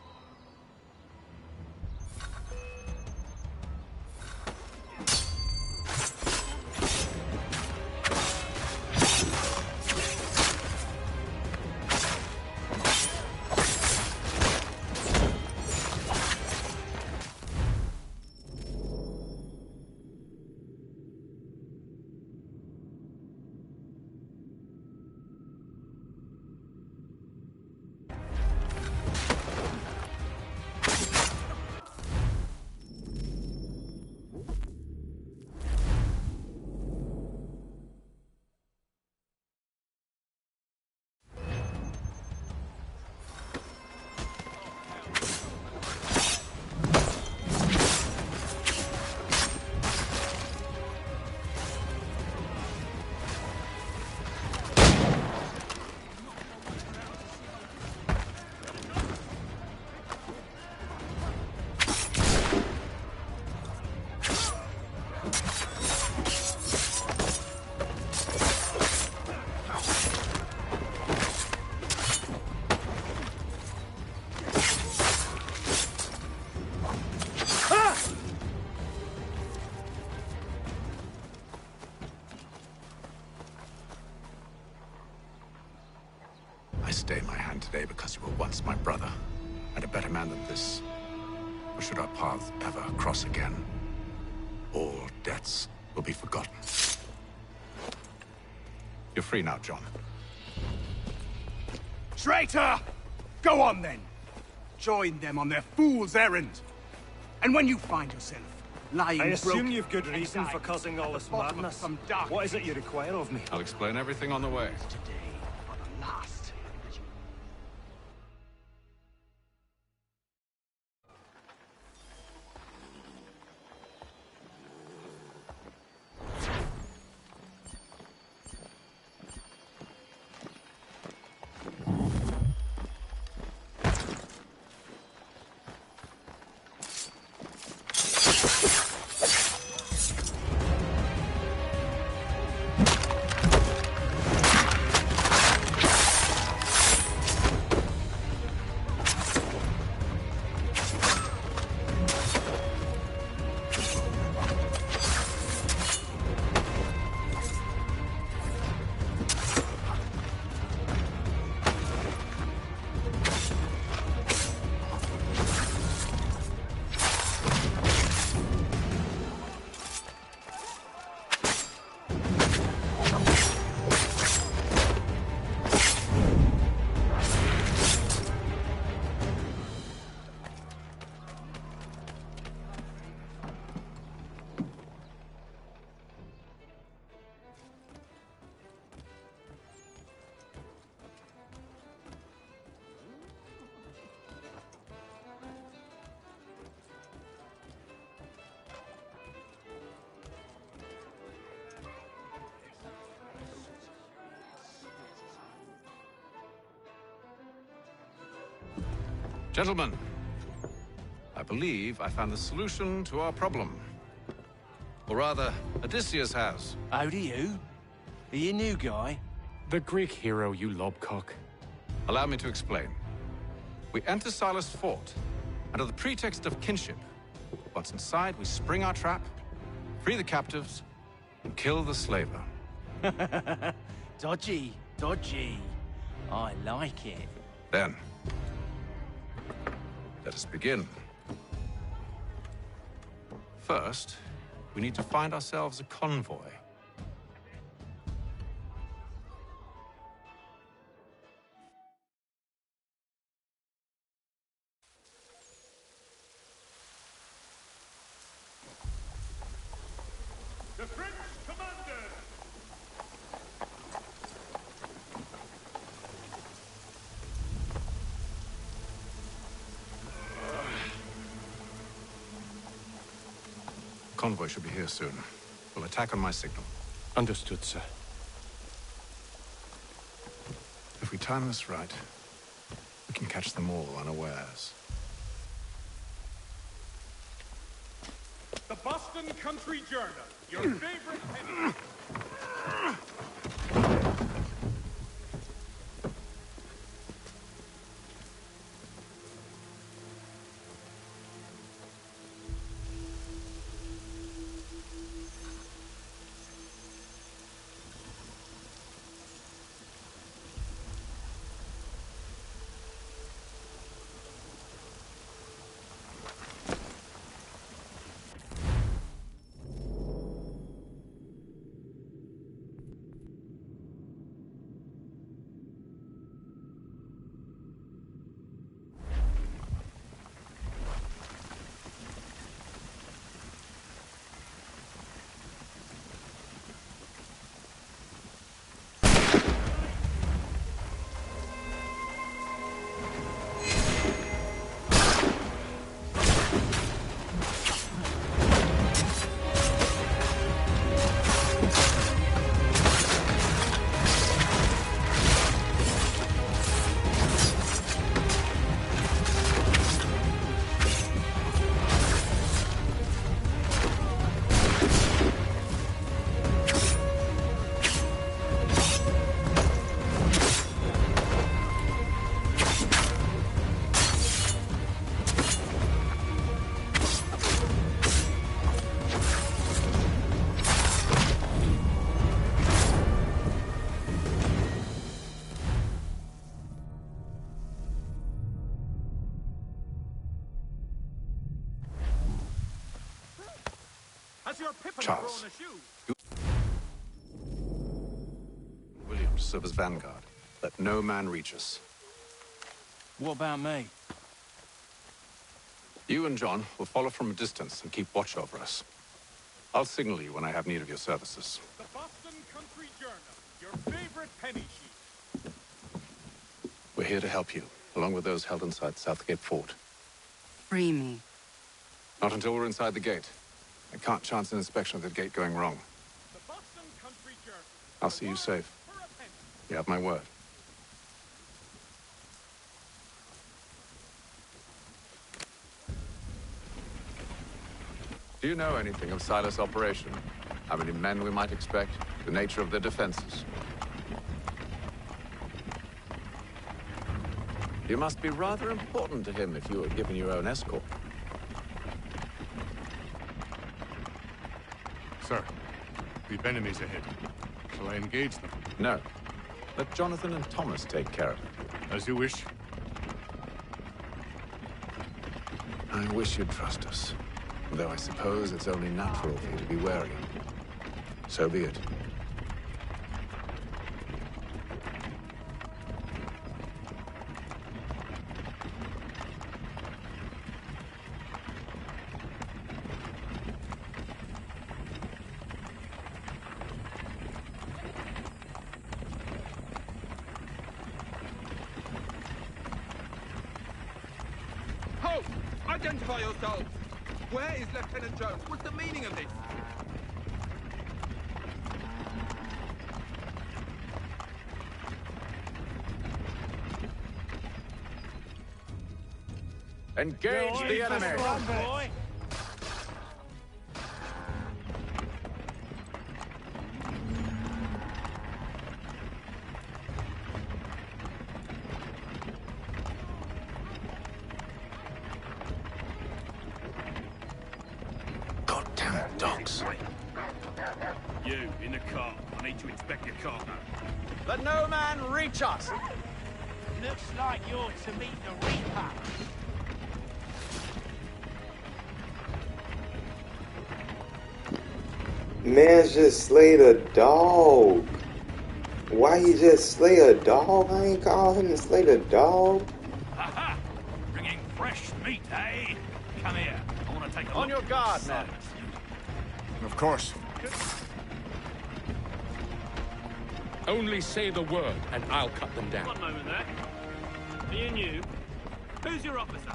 I stay my hand today because you were once my brother, and a better man than this. Or should our paths ever cross again, all debts will be forgotten. You're free now, John. Traitor! Go on, then. Join them on their fool's errand. And when you find yourself lying I assume broken you've good reason for causing all this madness. What is it you require of me? I'll explain everything on the way. last. Gentlemen, I believe I found the solution to our problem. Or rather, Odysseus has. Oh, do you? Are you a new guy? The Greek hero, you lobcock. Allow me to explain. We enter Silas' fort, under the pretext of kinship. Once inside, we spring our trap, free the captives, and kill the slaver. Dodgy, dodgy. I like it. Then, let us begin. First, we need to find ourselves a convoy. The French commander! Convoy should be here soon. We'll attack on my signal. Understood, sir. If we time this right, we can catch them all unawares. The Boston Country Journal, your favorite penny. Charles. William, serve as vanguard. Let no man reach us. What about me? You and John will follow from a distance and keep watch over us. I'll signal you when I have need of your services. The Boston Country Journal, your favorite penny sheet. We're here to help you, along with those held inside Southgate Fort. Free me. Not until we're inside the gate. I can't chance an inspection of the gate going wrong. The Boston Country Journal. I'll see you safe. You have my word. Do you know anything of Silas' operation? How many men we might expect? The nature of their defenses? You must be rather important to him if you were given your own escort. Sir, we've enemies ahead. Shall I engage them? No. Let Jonathan and Thomas take care of it. As you wish. I wish you'd trust us. Though I suppose it's only natural for you to be wary. So be it. Halt! Identify yourselves! Where is Lieutenant Jones? What's the meaning of this? Engage the enemy! Run, boy. Goddamn dogs. You, in the car. I need to inspect your cargo. Let no man reach us! Looks like you're to meet the Reaper. Man just slayed a dog. Why he just slay a dog? I ain't call him to slay the dog. Aha! Bringing fresh meat, eh? Come here. I want to take a look. On your guard, man. Of course. Only say the word, and I'll cut them down. One moment there. Me and you. Who's your officer?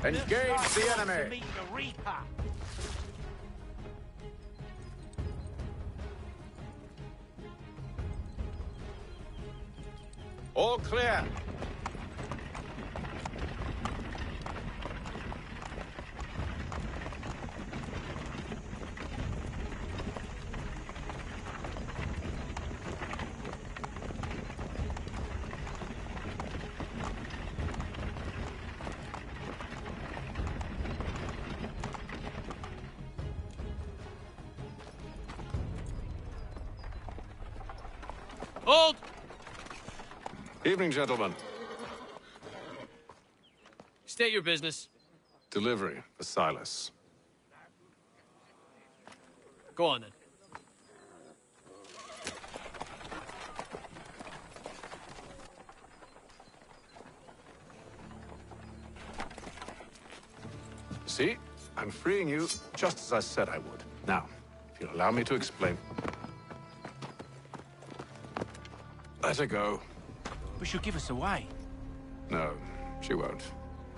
Engage the enemy! Meet the Reaper. All clear. Hold! Evening, gentlemen. State your business. Delivery for Silas. Go on, then. See? I'm freeing you just as I said I would. Now, if you'll allow me to explain. Let her go. But she'll give us away. No, she won't.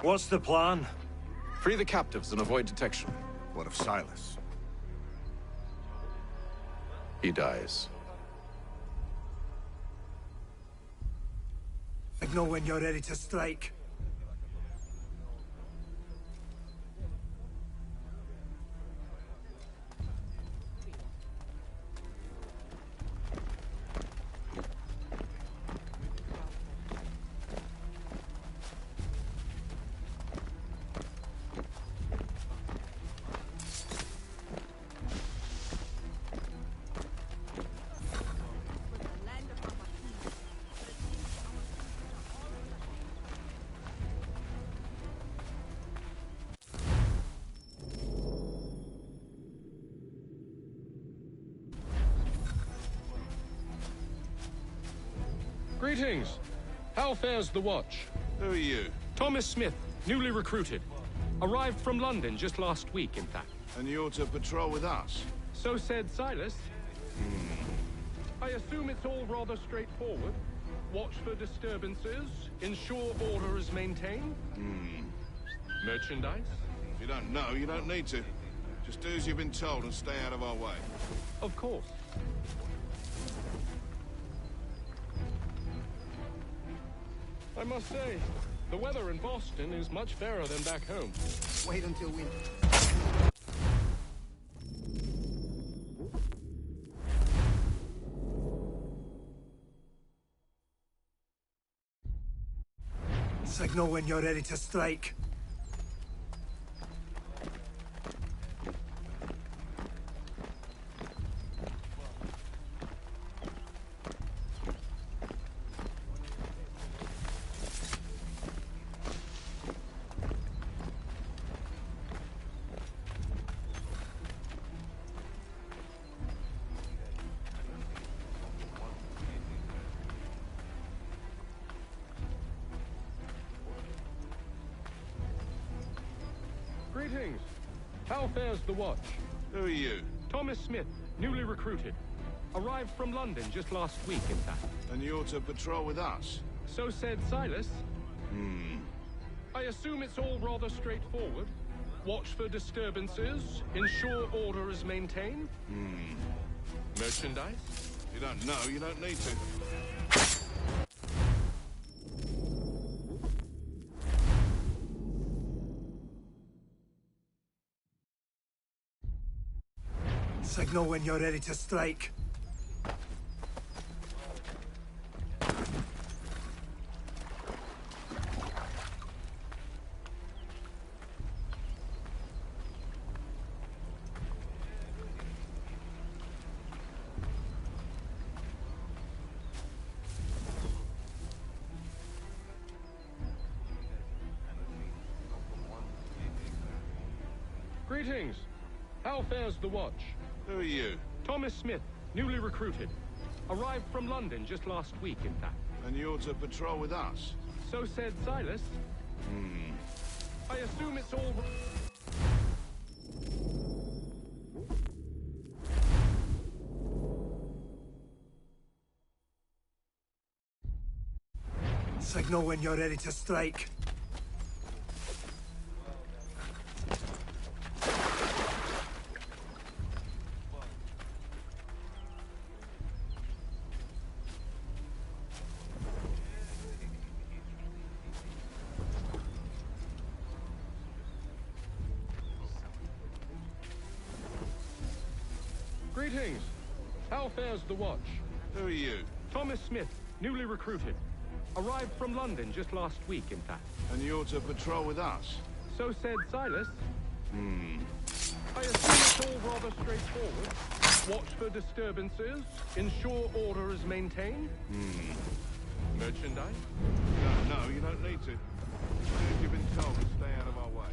What's the plan? Free the captives and avoid detection. What of Silas? He dies. Signal when you're ready to strike. Greetings. How fares the watch? Who are you? Thomas Smith, newly recruited. Arrived from London just last week, in fact. And you're to patrol with us? So said Silas. I assume it's all rather straightforward. Watch for disturbances, ensure order is maintained. Merchandise? If you don't know, you don't need to. Just do as you've been told and stay out of our way. Of course. I must say, the weather in Boston is much fairer than back home. Wait until winter. Signal when you're ready to strike. Greetings. How fares the watch? Who are you? Thomas Smith, newly recruited. Arrived from London just last week, in fact. And you're to patrol with us? So said Silas. I assume it's all rather straightforward. Watch for disturbances, ensure order is maintained. Merchandise? You don't know, you don't need to. Signal when you're ready to strike. Greetings. How fares the watch? Who are you? Thomas Smith, newly recruited. Arrived from London just last week, in fact. And you're to patrol with us? So said Silas. I assume it's all... Signal when you're ready to strike. Greetings. How fares the watch? Who are you? Thomas Smith, newly recruited. Arrived from London just last week, in fact. And you're to patrol with us? So said Silas. I assume it's all rather straightforward. Watch for disturbances, ensure order is maintained. Merchandise? No, you don't need to. You've been told to stay out of our way.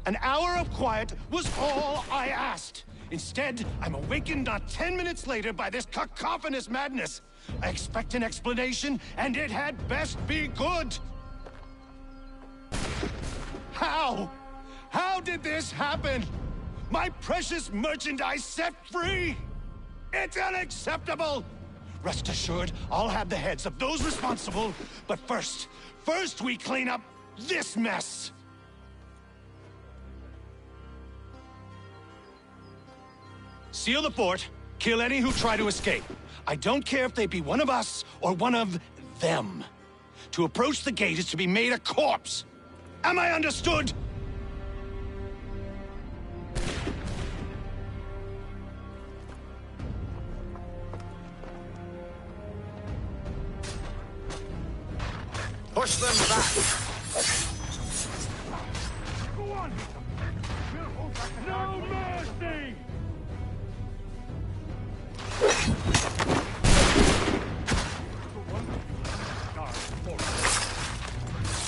An hour of quiet was all I asked. Instead, I'm awakened not 10 minutes later by this cacophonous madness. I expect an explanation, and it had best be good. How? How did this happen? My precious merchandise set free? It's unacceptable! Rest assured, I'll have the heads of those responsible. But first we clean up this mess! Seal the fort, kill any who try to escape. I don't care if they be one of us or one of them. To approach the gate is to be made a corpse. Am I understood? Push them back! Go on! No mercy!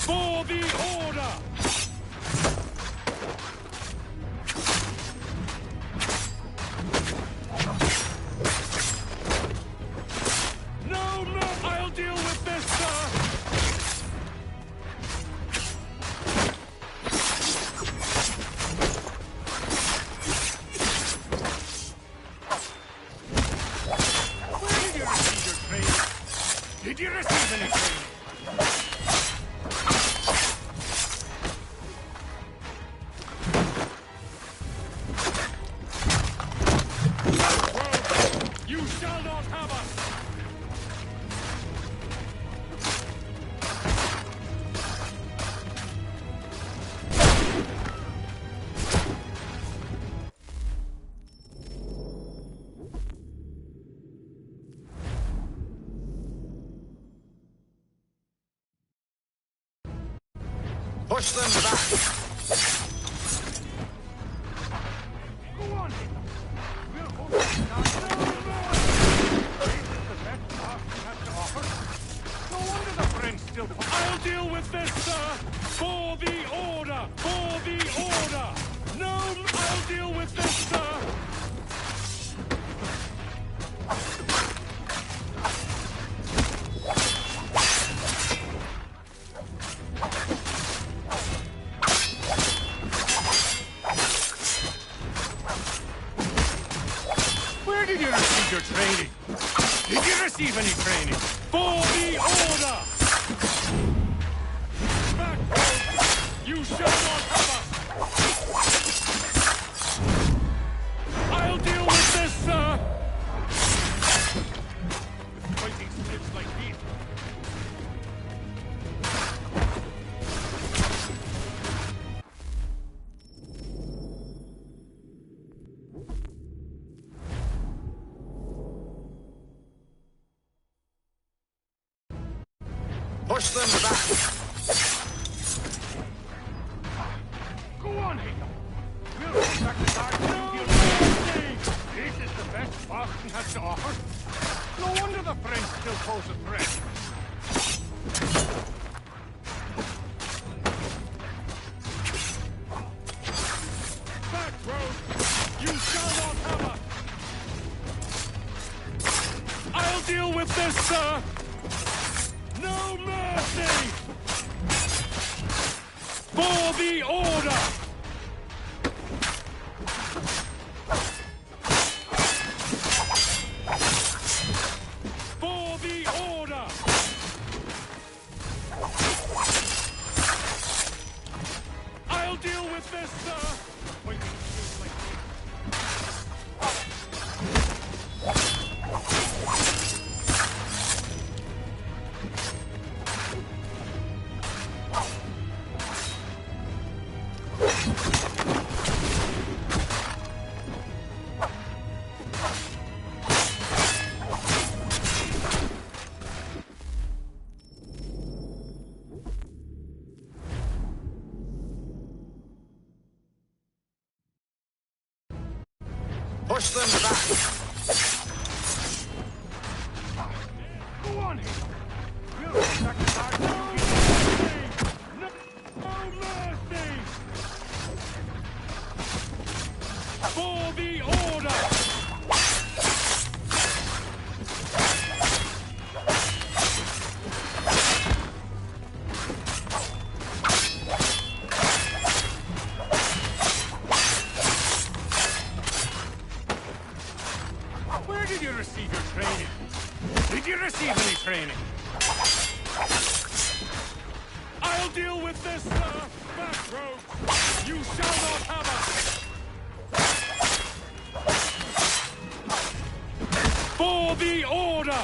For the order! No, I'll deal with this, sir! Did you receive any training? You shall not have us! Push them back! Go on! No wonder the French still... I'll deal with this, sir! For the order! For the order! No, I'll deal with this, sir! Where did you receive your training? Did you receive any training? For the order! Back, rogue! You shall not have us! I'll deal with this, sir! With fighting slips like these. Push them back! Go on, Hito! We'll take back the dark and this is the best Boston has to offer. No wonder the French still pose a threat. Back, rogue! You shall not have us! I'll deal with this, sir! No mercy! For the order! For the order! I'll deal with this, sir! Push them back! Go on, Hito! We'll take back the dark. No mercy! No mercy! with this, sir! Backroads! You shall not have us! For the order!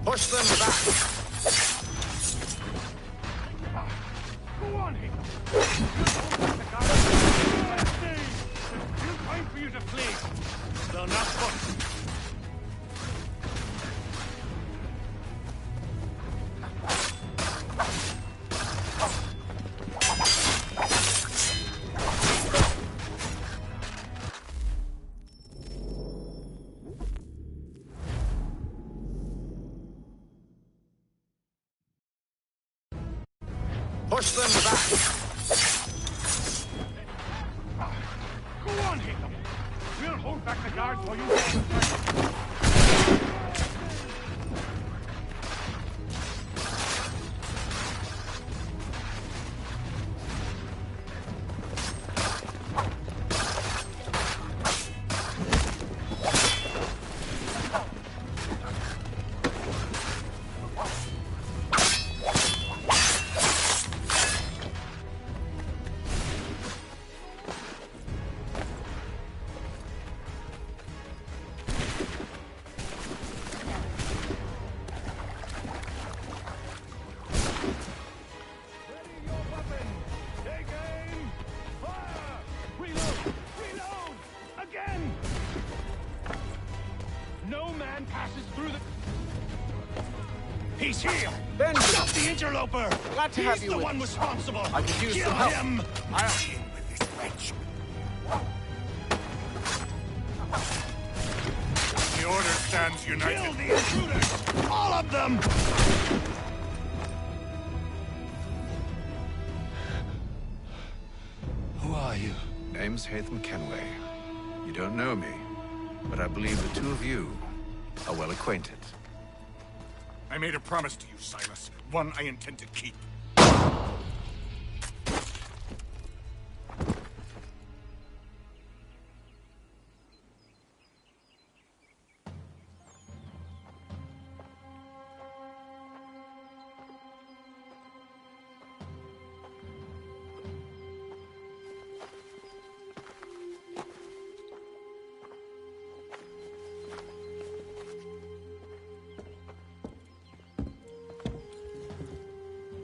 Push them back! Go on, Hickam! Still time for you to flee! They'll not push! Push them back! Go on, Hickam! We'll hold back the guards while you get the passes through the... He's here! Ben! Stop the interloper! Glad to have you He's the with one me. responsible! I could use Kill some help. him! I'll... Deal with this wretch! The Order stands united. Kill the intruders! All of them! Who are you? Name's Hatham Kenway. You don't know me, but I believe the two of you are well acquainted. I made a promise to you, Silas. One I intend to keep.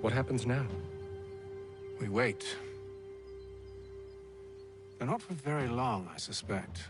What happens now? We wait. And not for very long, I suspect.